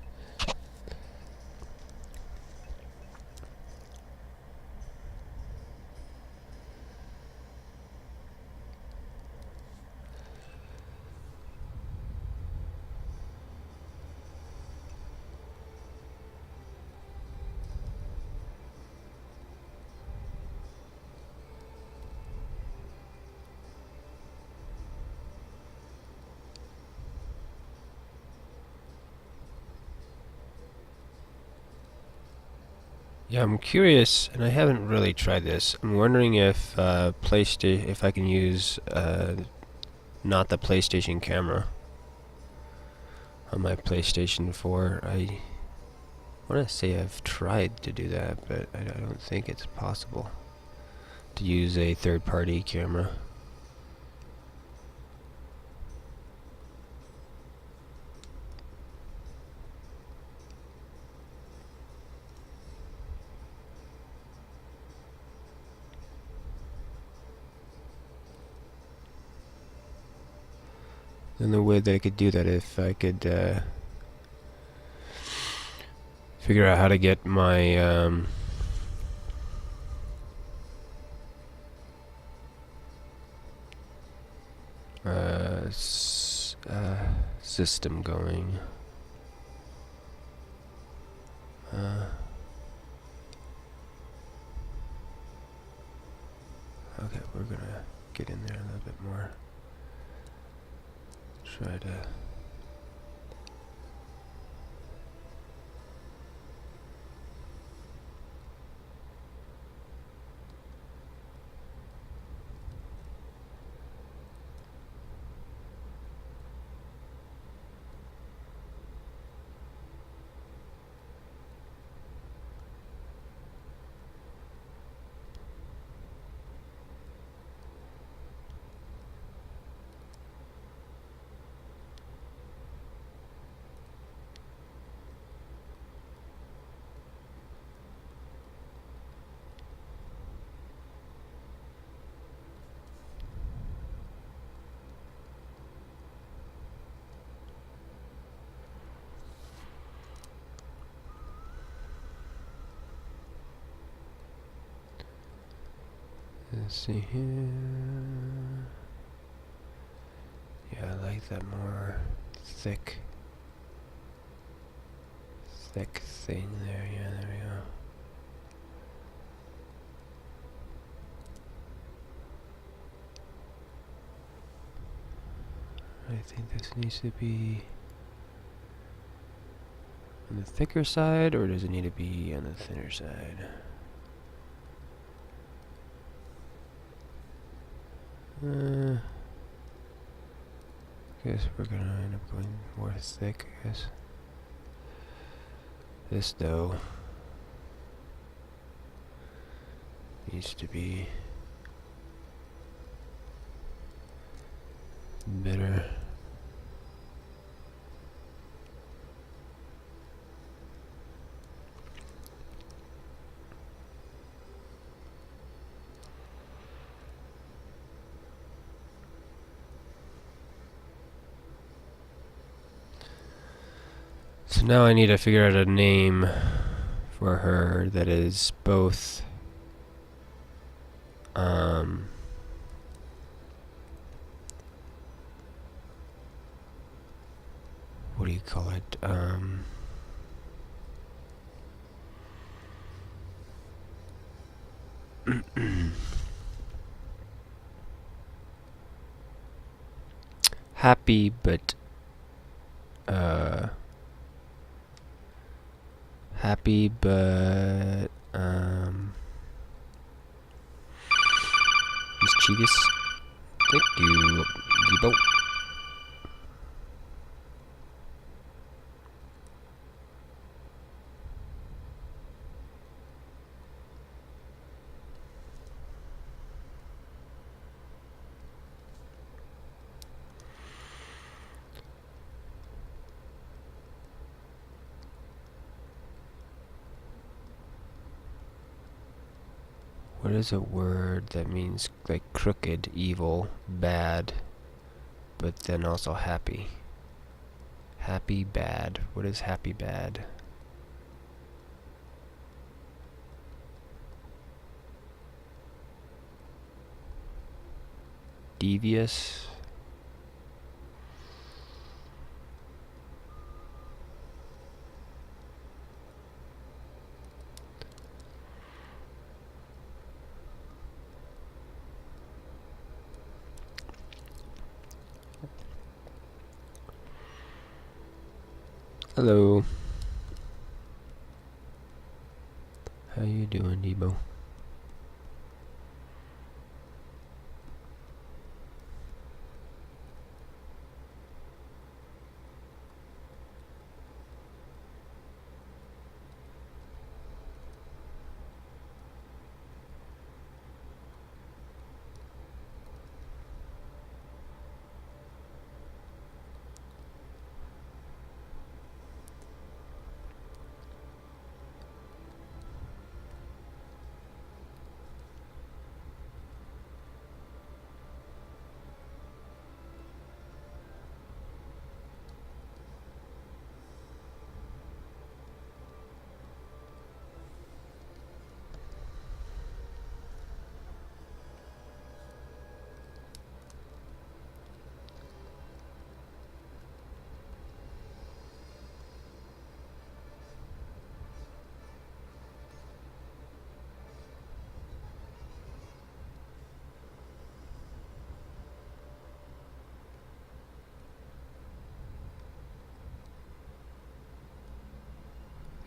Yeah, I'm curious, and I haven't really tried this. I'm wondering if if I can use not the PlayStation camera on my PlayStation 4. I want to say I've tried to do that, but I don't think it's possible to use a third-party camera. And the way that I could do that, if I could figure out how to get my system going. Okay, we're gonna get in there a little bit more. Try to... Let's see here. Yeah, I like that more thick thing there. Yeah, there we go. I think this needs to be on the thicker side, or does it need to be on the thinner side? Guess we're gonna end up going more thick, I guess. This, though, needs to be better. So now I need to figure out a name for her that is both what do you call it? Happy, but mischievous. Thank you, Debo. What is a word that means like crooked, evil, bad, but then also happy? Happy, bad. What is happy, bad? Devious? Hello. How you doing, Debo?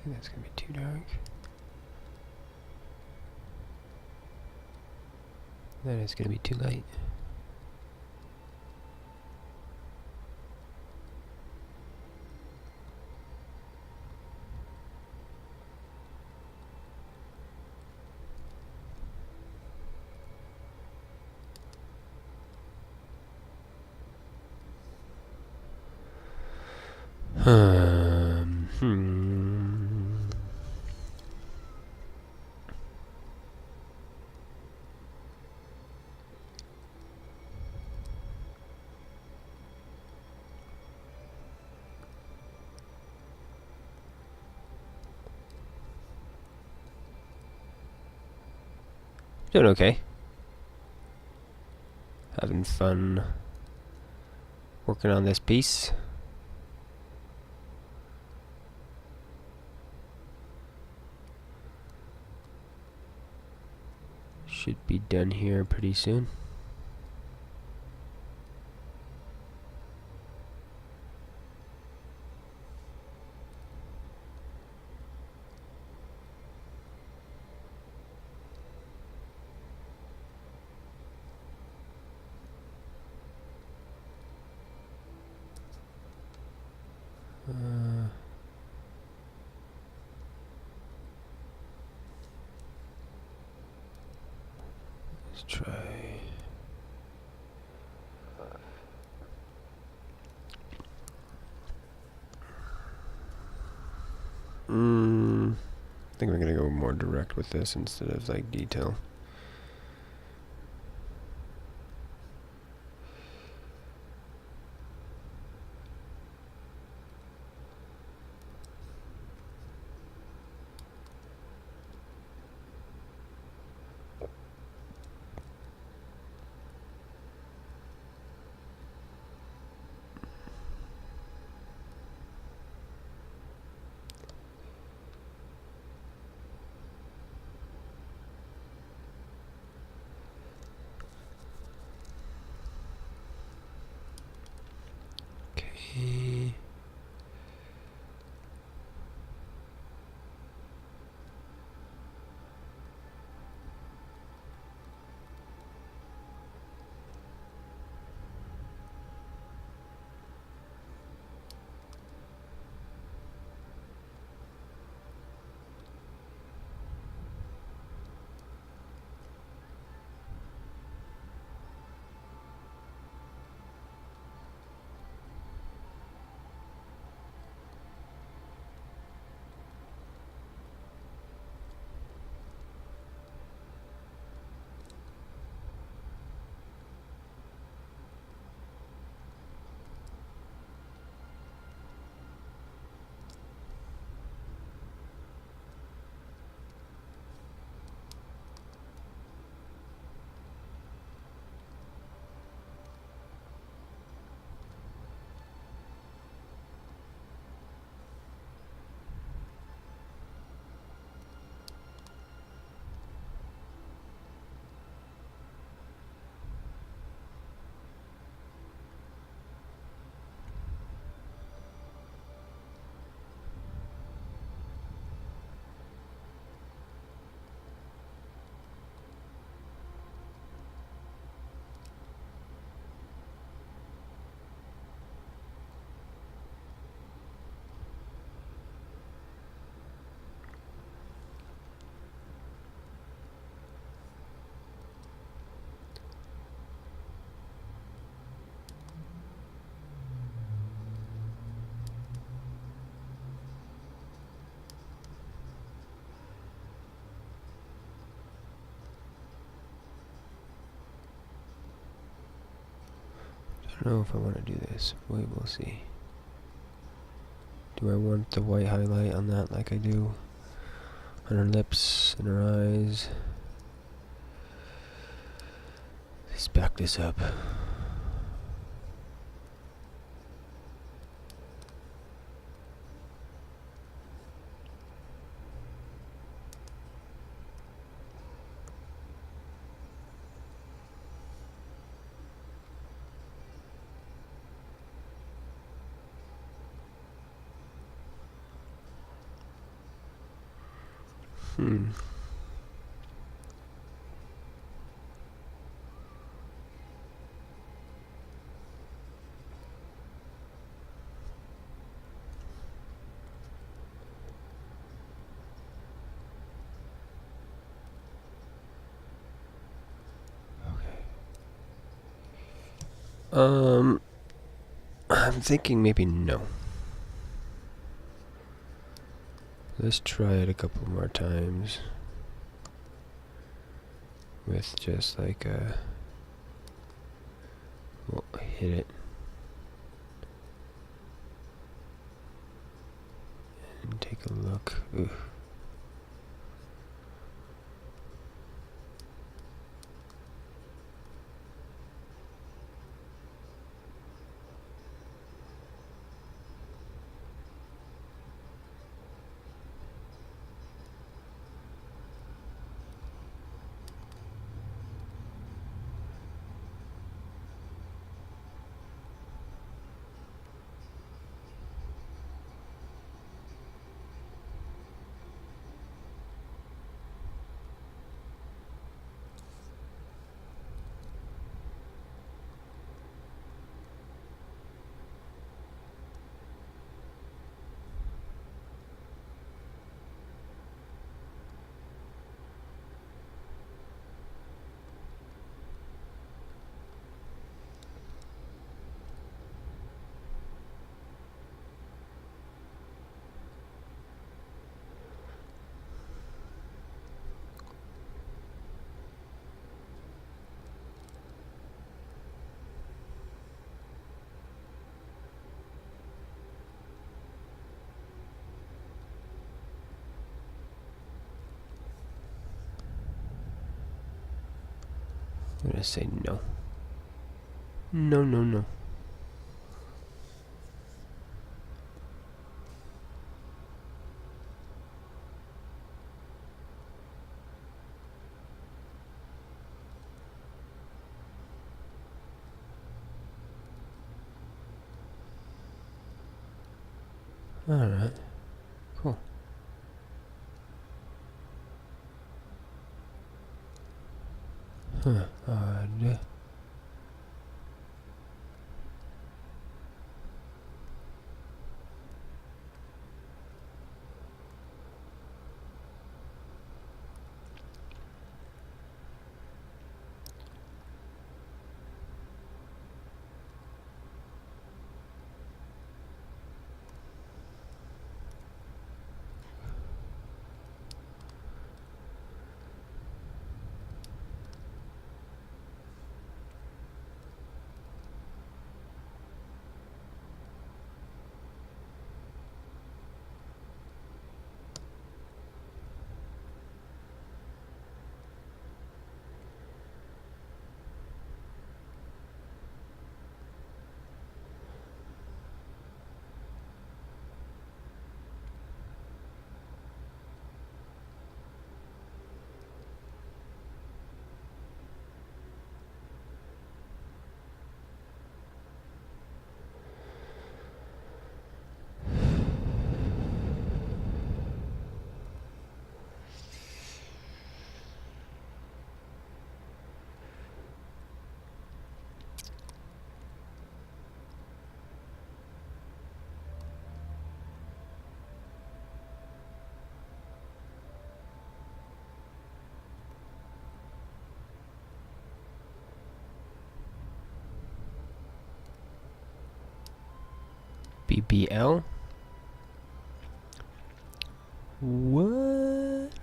think that's gonna be too dark. That is gonna be too light. Hmm. Doing okay. Having fun working on this piece. Should be done here pretty soon. Let's try. I think we're gonna go more direct with this instead of like detail. Okay. I don't know if I want to do this. Wait, we'll see. Do I want the white highlight on that like I do on her lips and her eyes? Let's back this up. Hmm. Um, I'm thinking maybe no. Let's try it a couple more times with just like a. We'll hit it and take a look. Ooh. I'm gonna say no. No, no, no. Alright. Cool. Huh. Odd. BBL? What?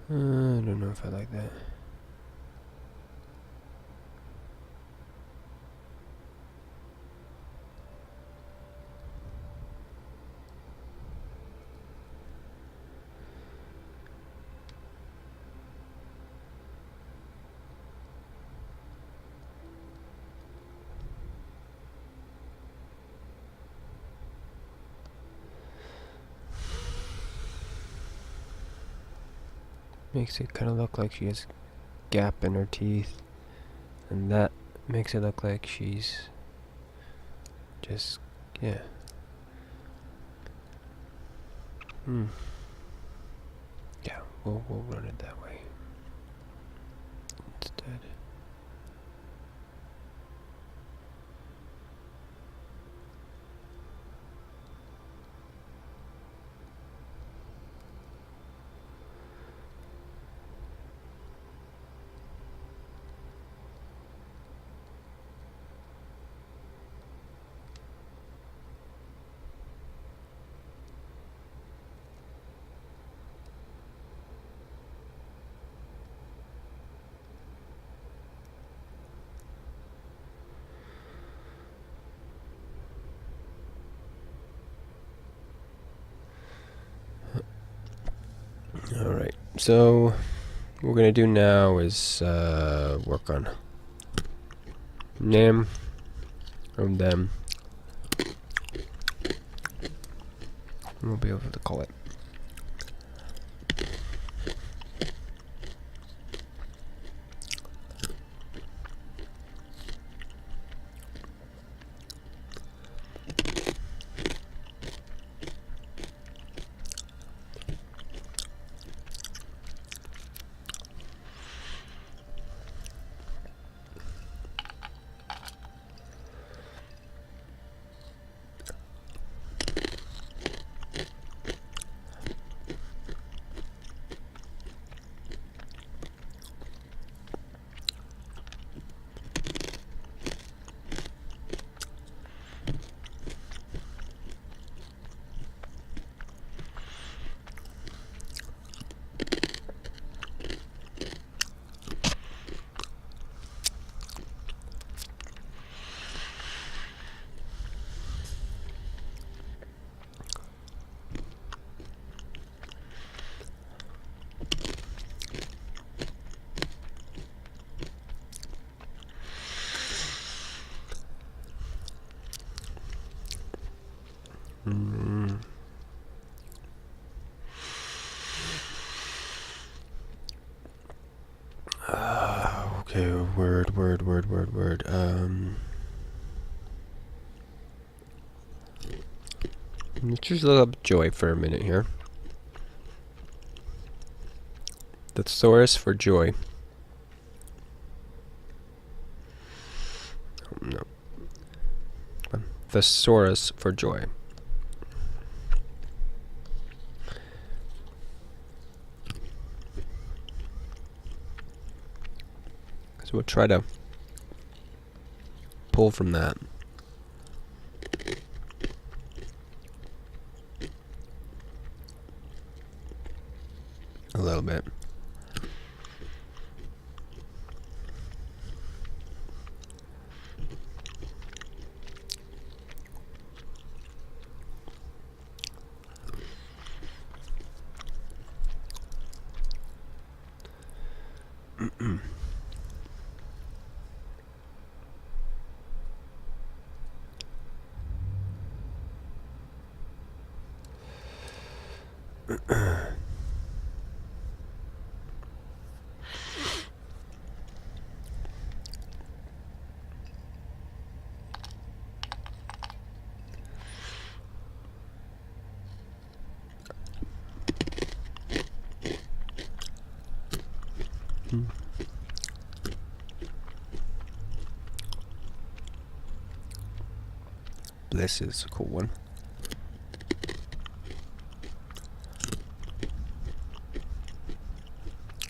I don't know if I like that. makes it kind of look like she has a gap in her teeth, and that makes it look like she's just, yeah. Yeah, we'll run it that way instead. Alright, so what we're gonna do now is work on name of them. We'll be able to call it. Okay, word. Let's just look up joy for a minute here. The thesaurus for joy. No. Thesaurus for joy. So we'll try to pull from that. A little bit. Bliss is a cool one.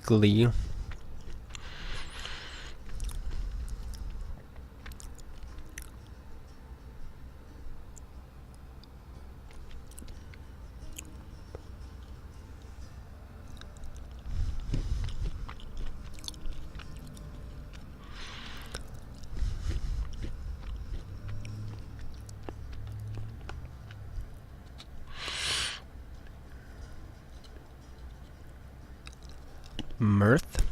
Glee. Mirth.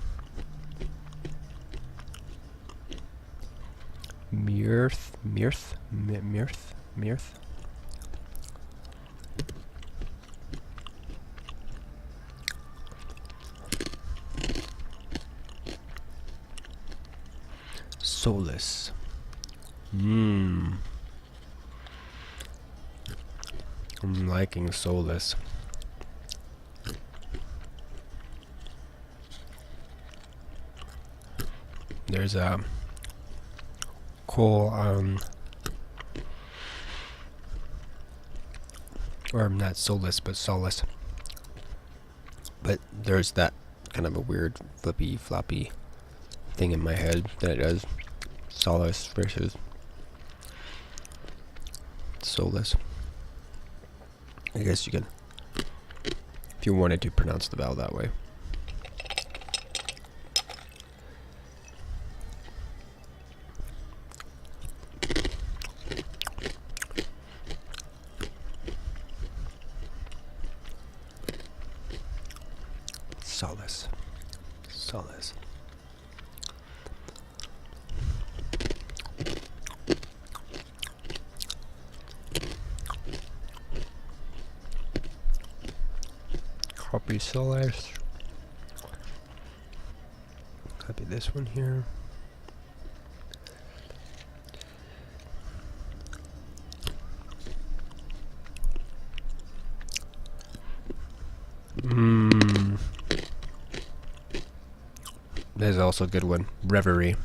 Mirth. Soulless. I'm liking soulless. There's a cool, or not soulless, but soulless. But there's that kind of a weird flippy floppy thing in my head that does soulless versus soulless. I guess you could, if you wanted to, pronounce the vowel that way. Solace. Solace. Copy solace. Copy this one here. There's also a good one. Reverie.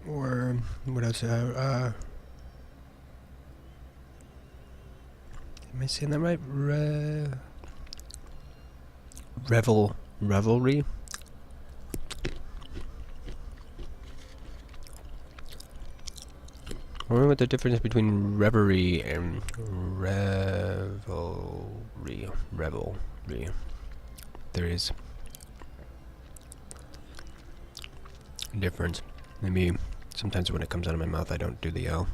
Or what else? Am I saying that right? Revelry. I wonder what the difference between reverie and revelry. Revelry. There is a difference. Maybe sometimes when it comes out of my mouth, I don't do the L.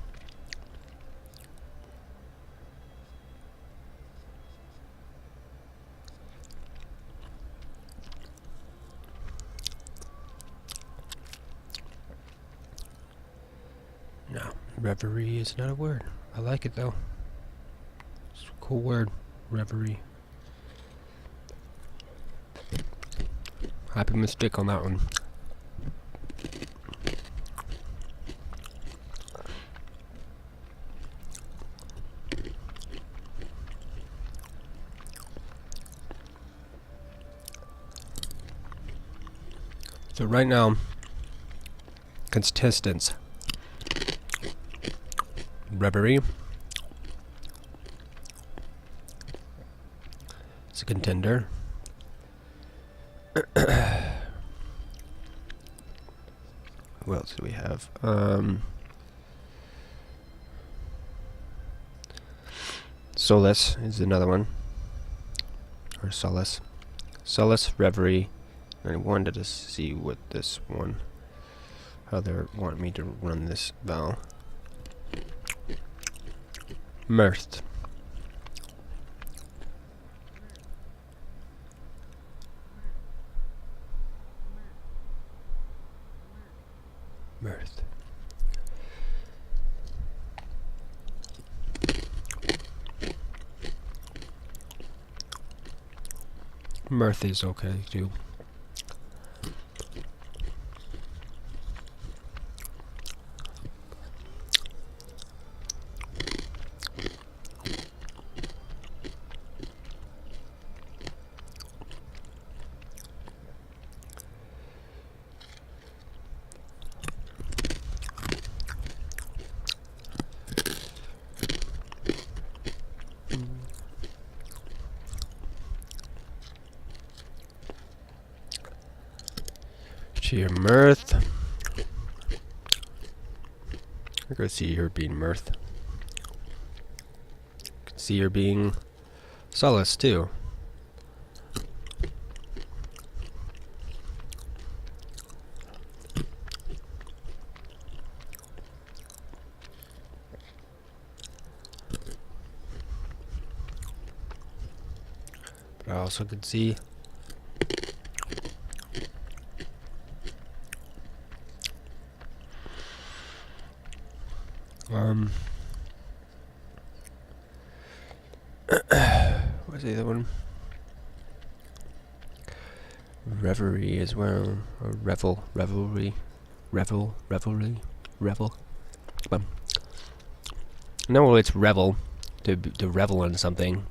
No, reverie is not a word. I like it though. It's a cool word, reverie. Happy mistake on that one. So right now, contestants. Reverie is a contender. Who else do we have? Solace is another one. Or Solace. Solace, Reverie. And I wanted to see what this one, how they want me to run this vowel. Mirth. Mirth. Mirth is okay too. Sheer mirth. I can see her being mirth. I can see her being solace too. But I also could see what's the other one? reverie as well, or revelry, revel. No, it's revel, to revel in something.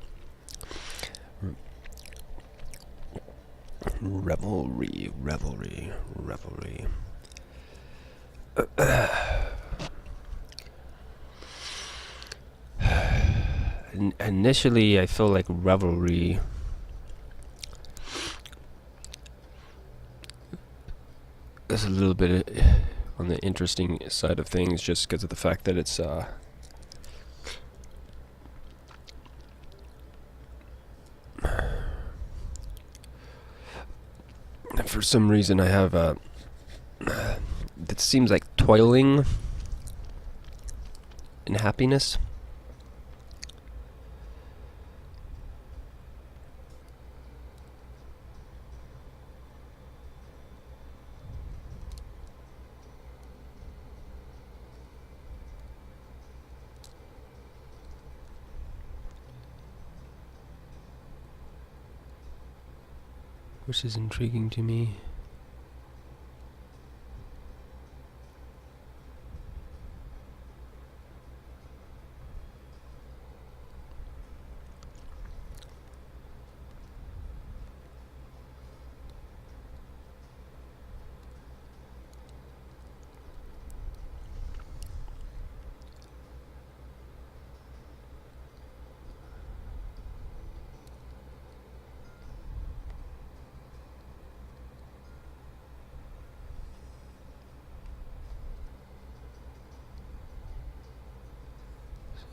Revelry. Initially, I feel like revelry is a little bit on the interesting side of things, just because of the fact that it's for some reason I have that seems like toiling and happiness. Which is intriguing to me.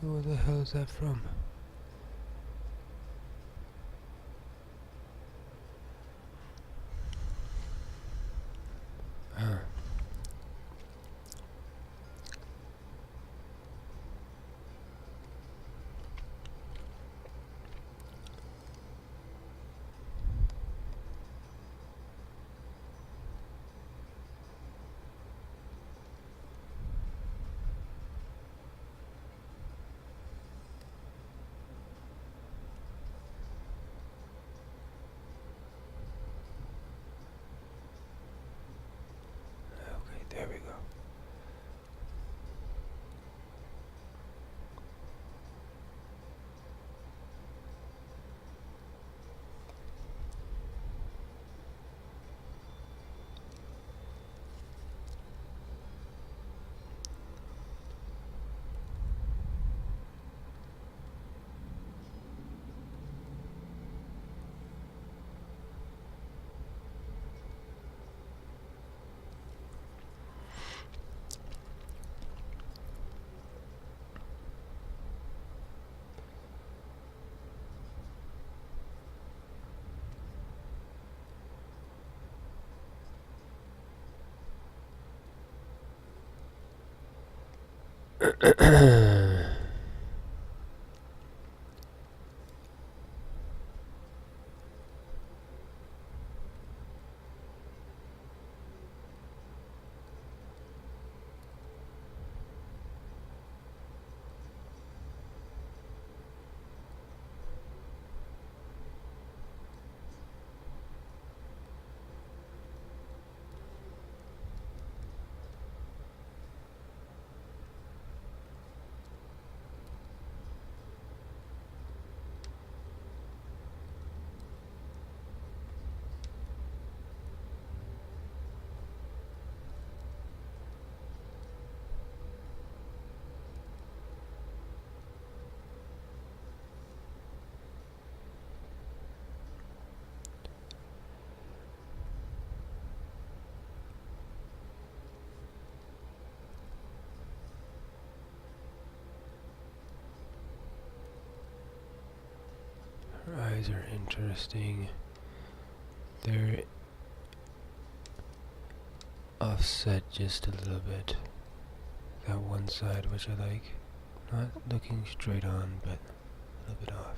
So where the hell is that from? Okay, there we go. Her eyes are interesting. They're offset just a little bit. That one side, which I like. Not looking straight on, but a little bit off.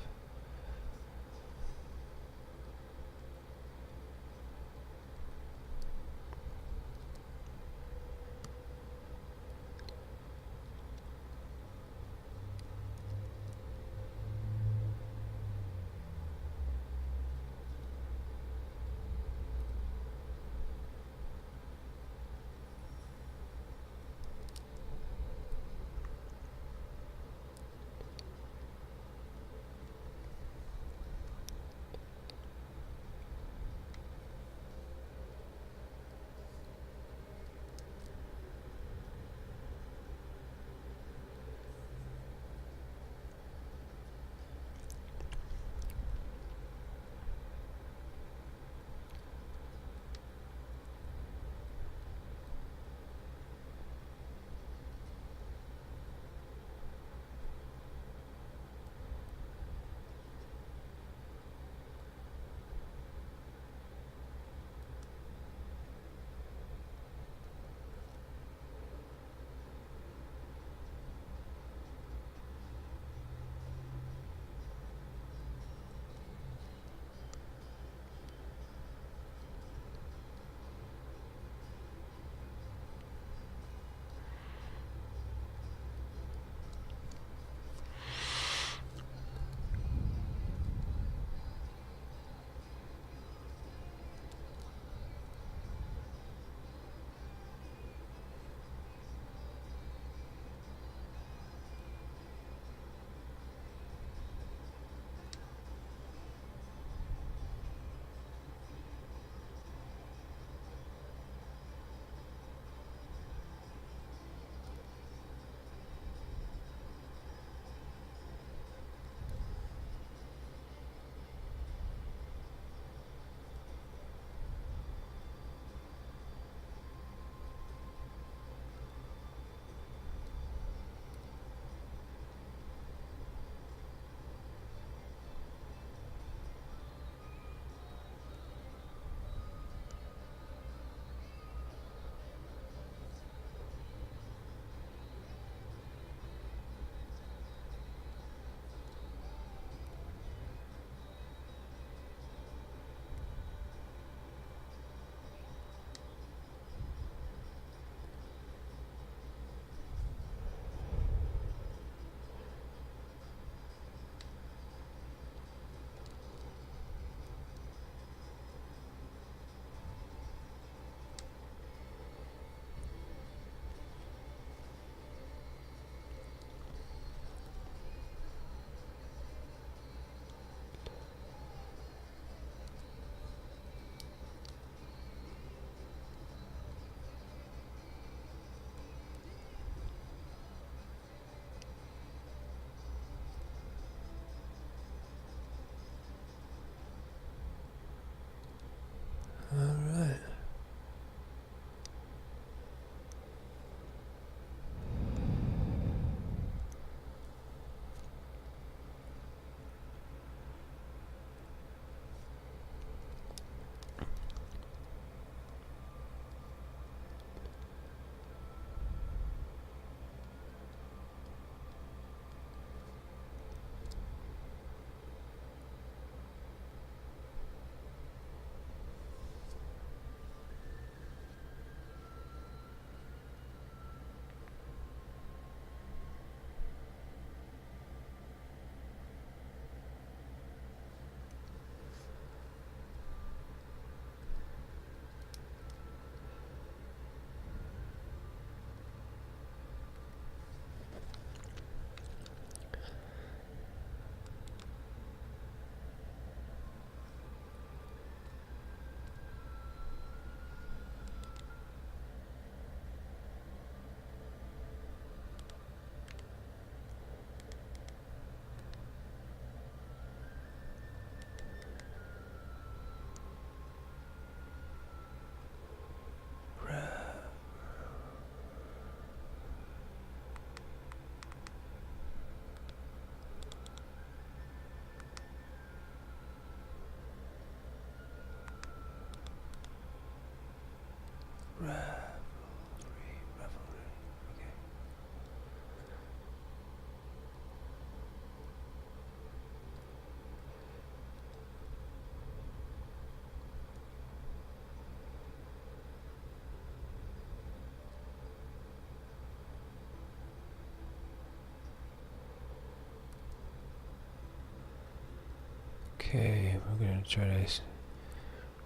we're gonna try to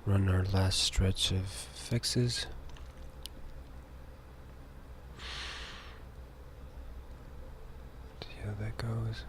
run our last stretch of fixes. See how that goes.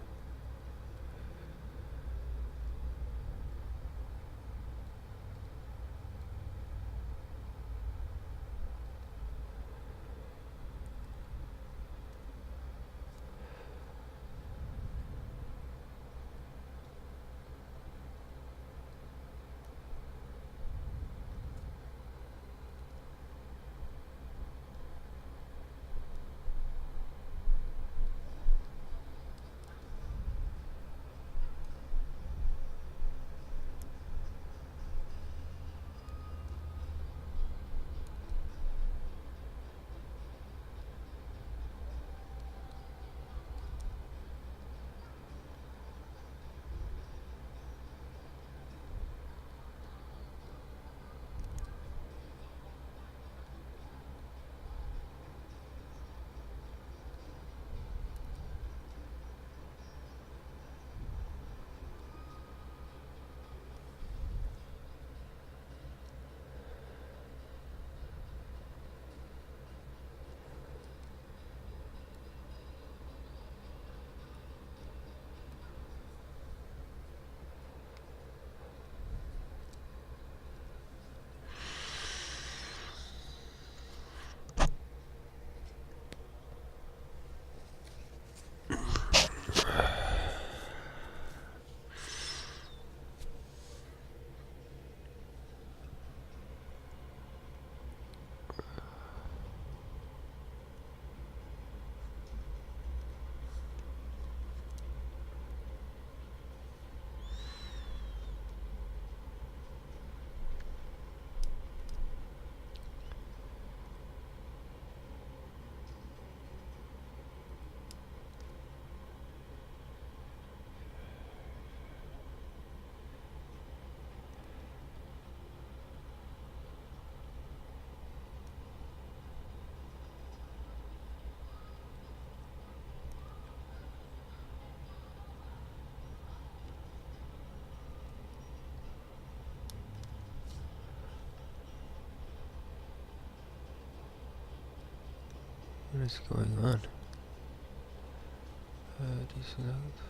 What is going on? Deselect.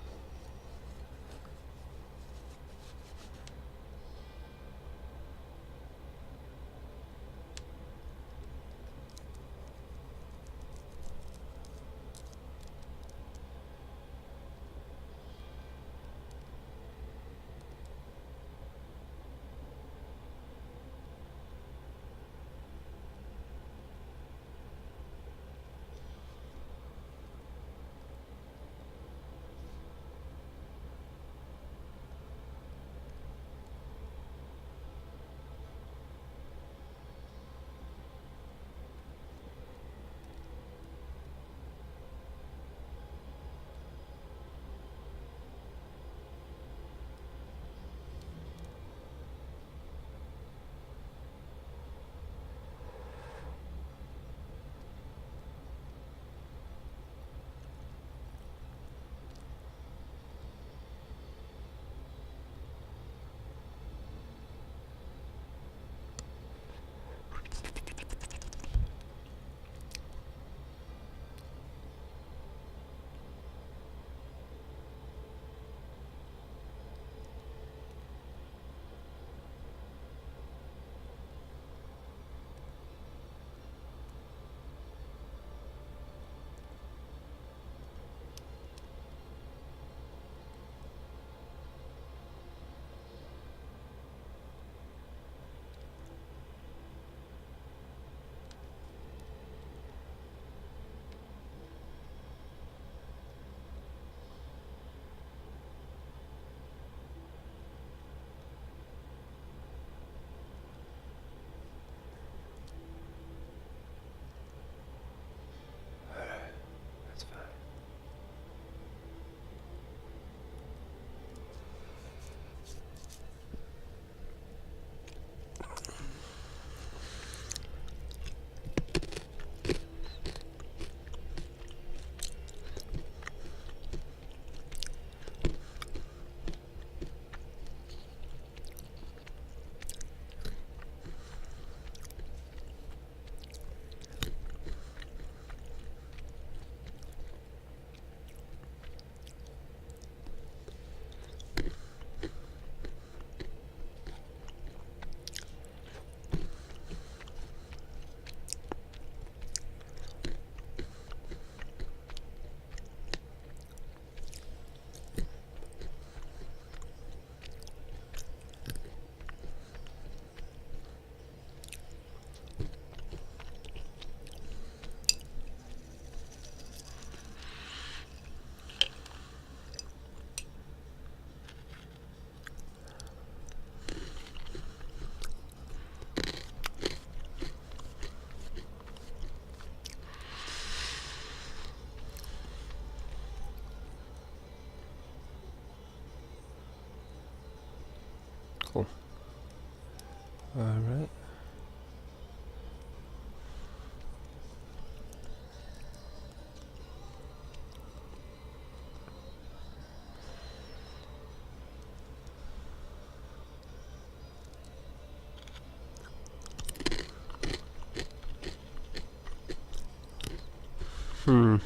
Cool. Alright. Hmm.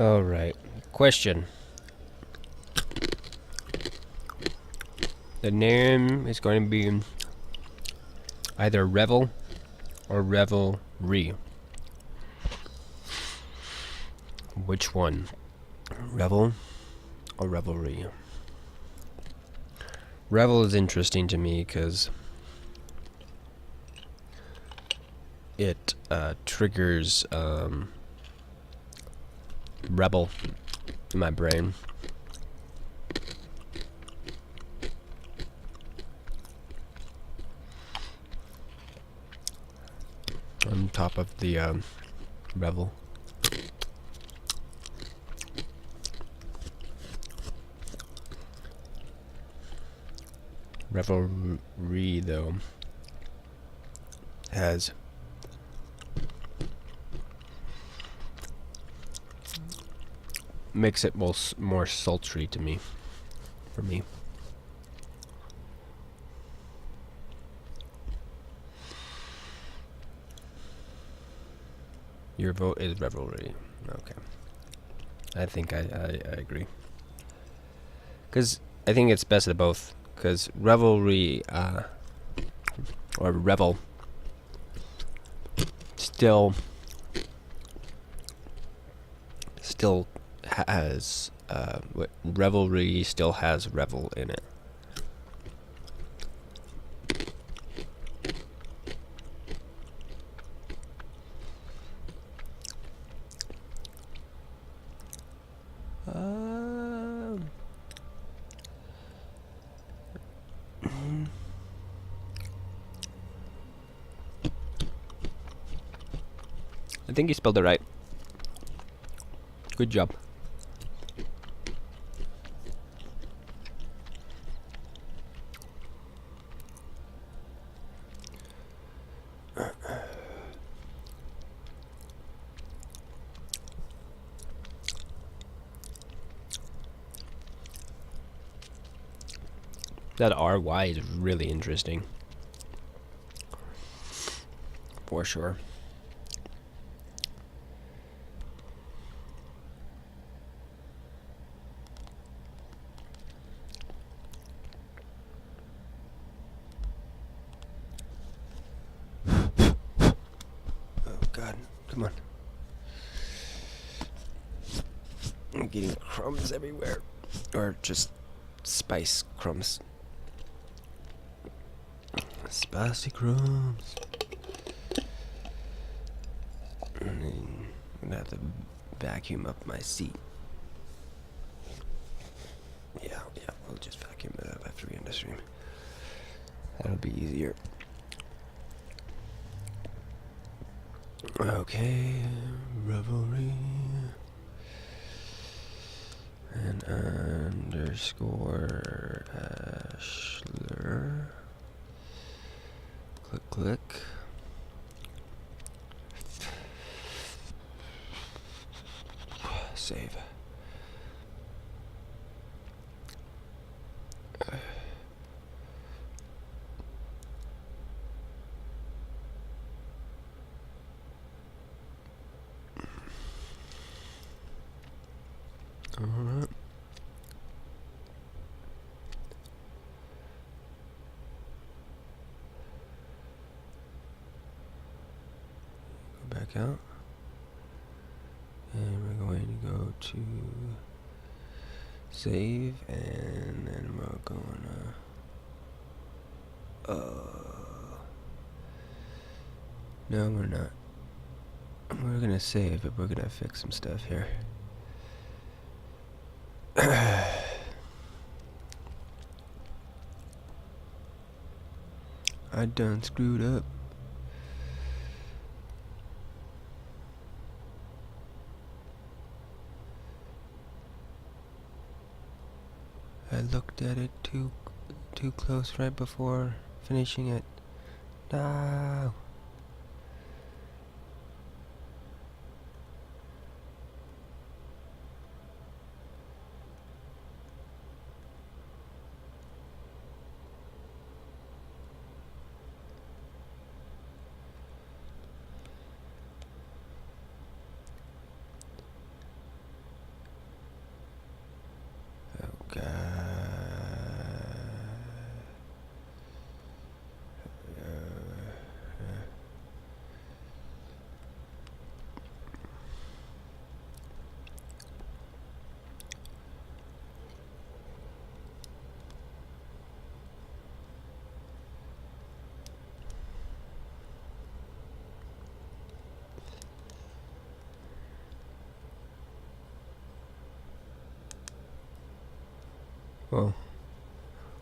Alright. Question. The name is going to be either Revel or Revelry. Which one? Revel or Revelry? Revel is interesting to me because it triggers Rebel in my brain. On top of the Revel. Revelry, though, has makes it more sultry to me, for me. Your vote is Revelry. Okay. I think I agree. Because I think it's best of both. Because Revelry, or Revel, still has, Revelry still has Revel in it. I think you spelled it right. Good job. That RY is really interesting. For sure. God, come on. I'm getting crumbs everywhere. Or just spice crumbs. Spicy crumbs. I'm gonna have to vacuum up my seat. Yeah, we'll just vacuum it up after we end the stream. That'll be easier. Okay, Revelry. And underscore Ashler. Click. Save. Alright. Go back out. And we're going to go to save, and then we're gonna no, we're not. We're gonna save, but we're gonna fix some stuff here. I done screwed up. I looked at it too close right before finishing it. No. Oh God. Well,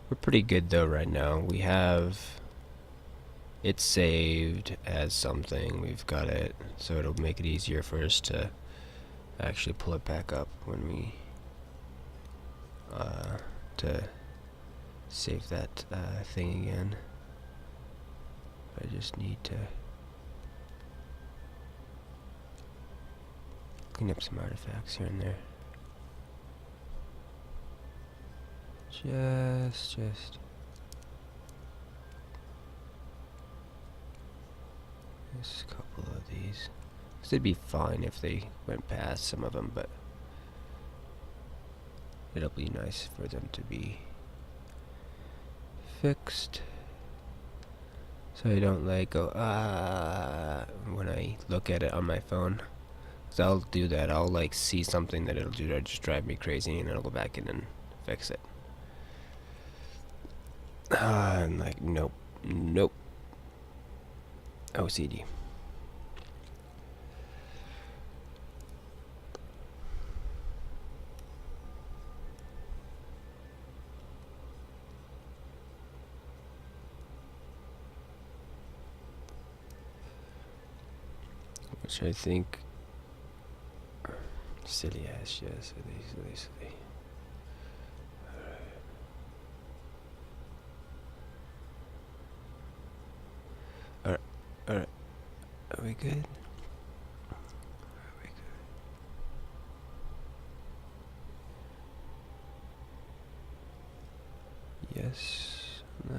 we're pretty good though right now. We have it saved as something. We've got it, so it'll make it easier for us to actually pull it back up when we to save that thing again. I just need to clean up some artifacts here and there. Just a couple of these. This would be fine if they went past some of them, but it'll be nice for them to be fixed, so I don't like go when I look at it on my phone. So I'll do that. I'll like see something that it'll do to just drive me crazy, and then I'll go back in and fix it. I'm like, nope. OCD. Which I think silly ass, yeah, silly. Alright. Are we good? Yes. No.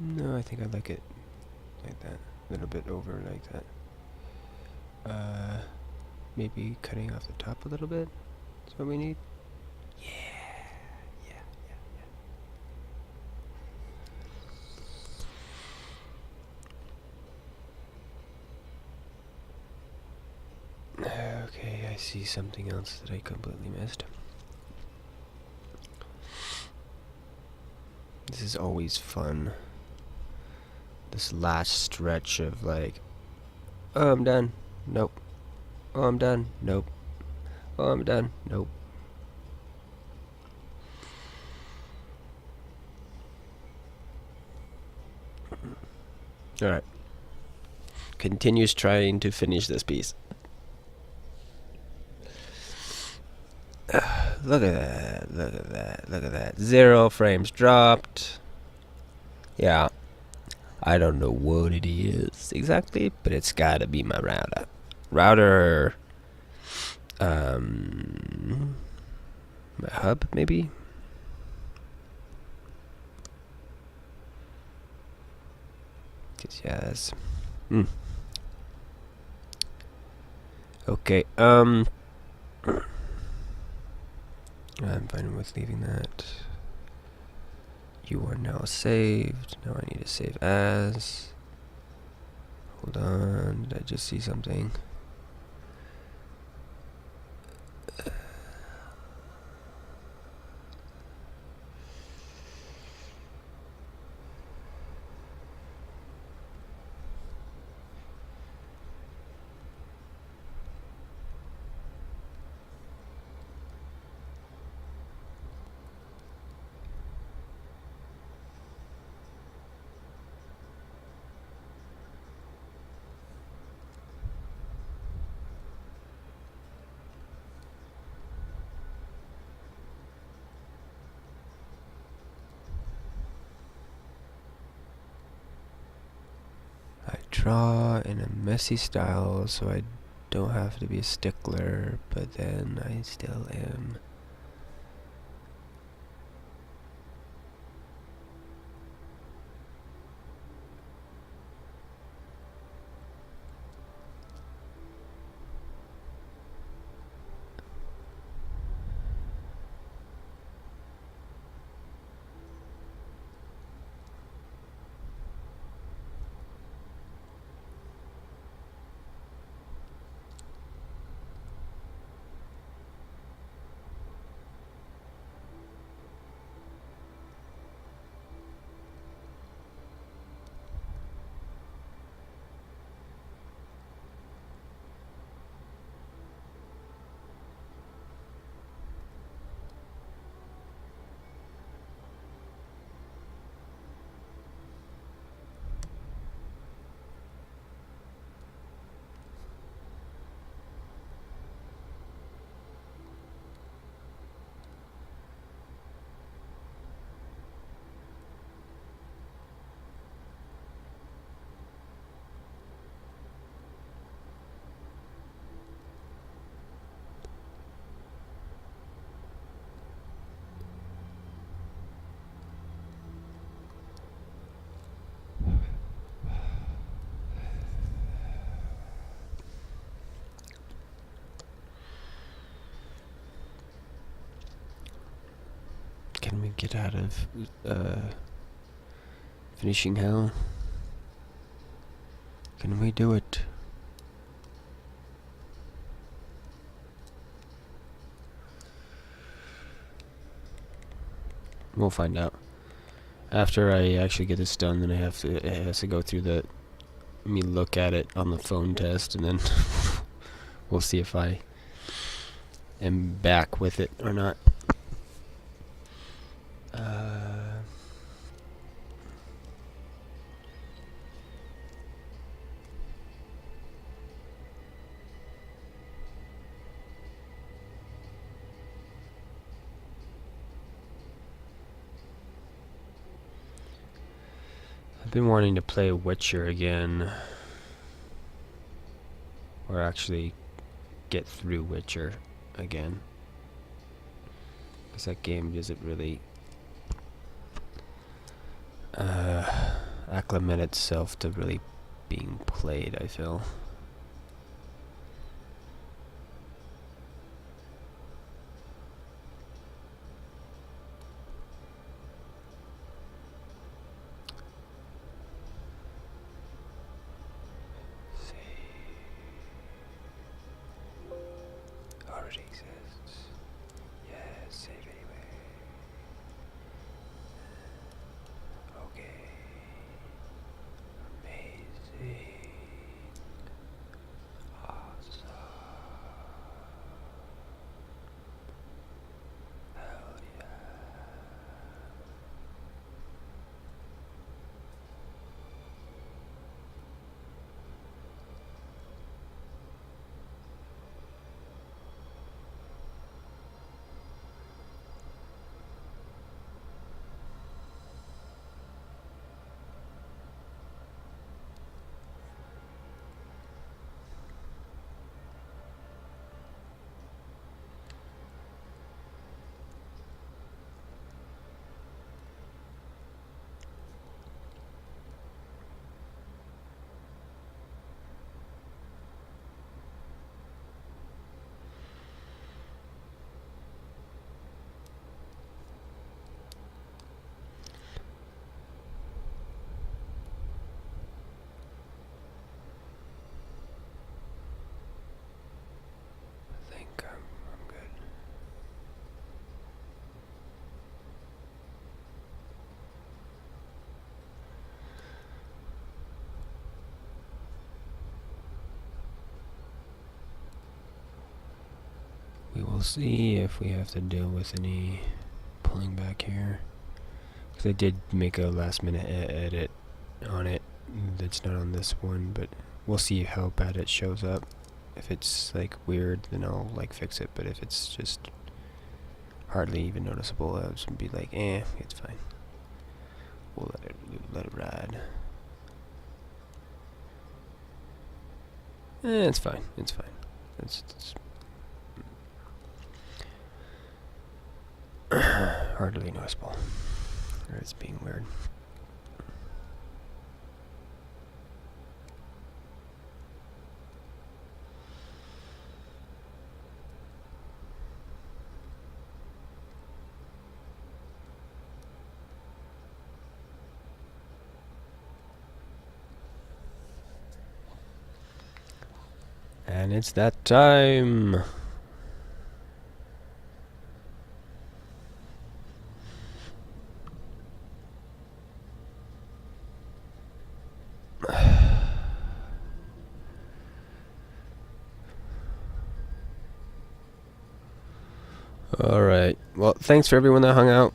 No, I think I like it like that. A little bit over like that. Maybe cutting off the top a little bit. That's what we need. Yeah. Okay, I see something else that I completely missed. This is always fun. This last stretch of like, oh, I'm done. Nope. Oh, I'm done. Nope. Oh, I'm done. Nope. Alright. Continues trying to finish this piece. Look at that. 0 frames dropped. Yeah. I don't know what it is exactly, but it's gotta be my router. My hub, maybe? Yes. Okay, I'm fine with leaving that. You are now saved. Now I need to save as. Hold on, did I just see something? draw in a messy style so I don't have to be a stickler, but then I still am. Can we get out of finishing hell? Can we do it? We'll find out. After I actually get this done, then it has to go through me look at it on the phone test, and then we'll see if I am back with it or not. I've been wanting to play Witcher again, or actually get through Witcher again, because that game doesn't really acclimate itself to really being played, I feel. Already exists. Yes, save anyway. Okay. Amazing. Awesome. Hell yeah. I think I'm good. We will see if we have to deal with any pulling back here, because I did make a last minute edit on it that's not on this one, but we'll see how bad it shows up. If it's like weird, then I'll like fix it, but if it's just hardly even noticeable, I'll just be like, it's fine. We'll let it ride. It's fine. It's fine. It's hardly noticeable. Or it's being weird. And it's that time. Alright. Well, thanks for everyone that hung out.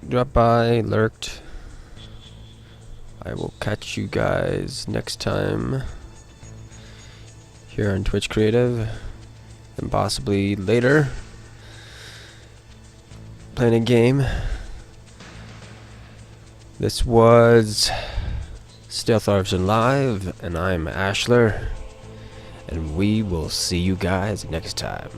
Dropped by, lurked. I will catch you guys next time here on Twitch Creative, and possibly later playing a game. This was Stealth Artisan Live, and I'm Ashler, and we will see you guys next time.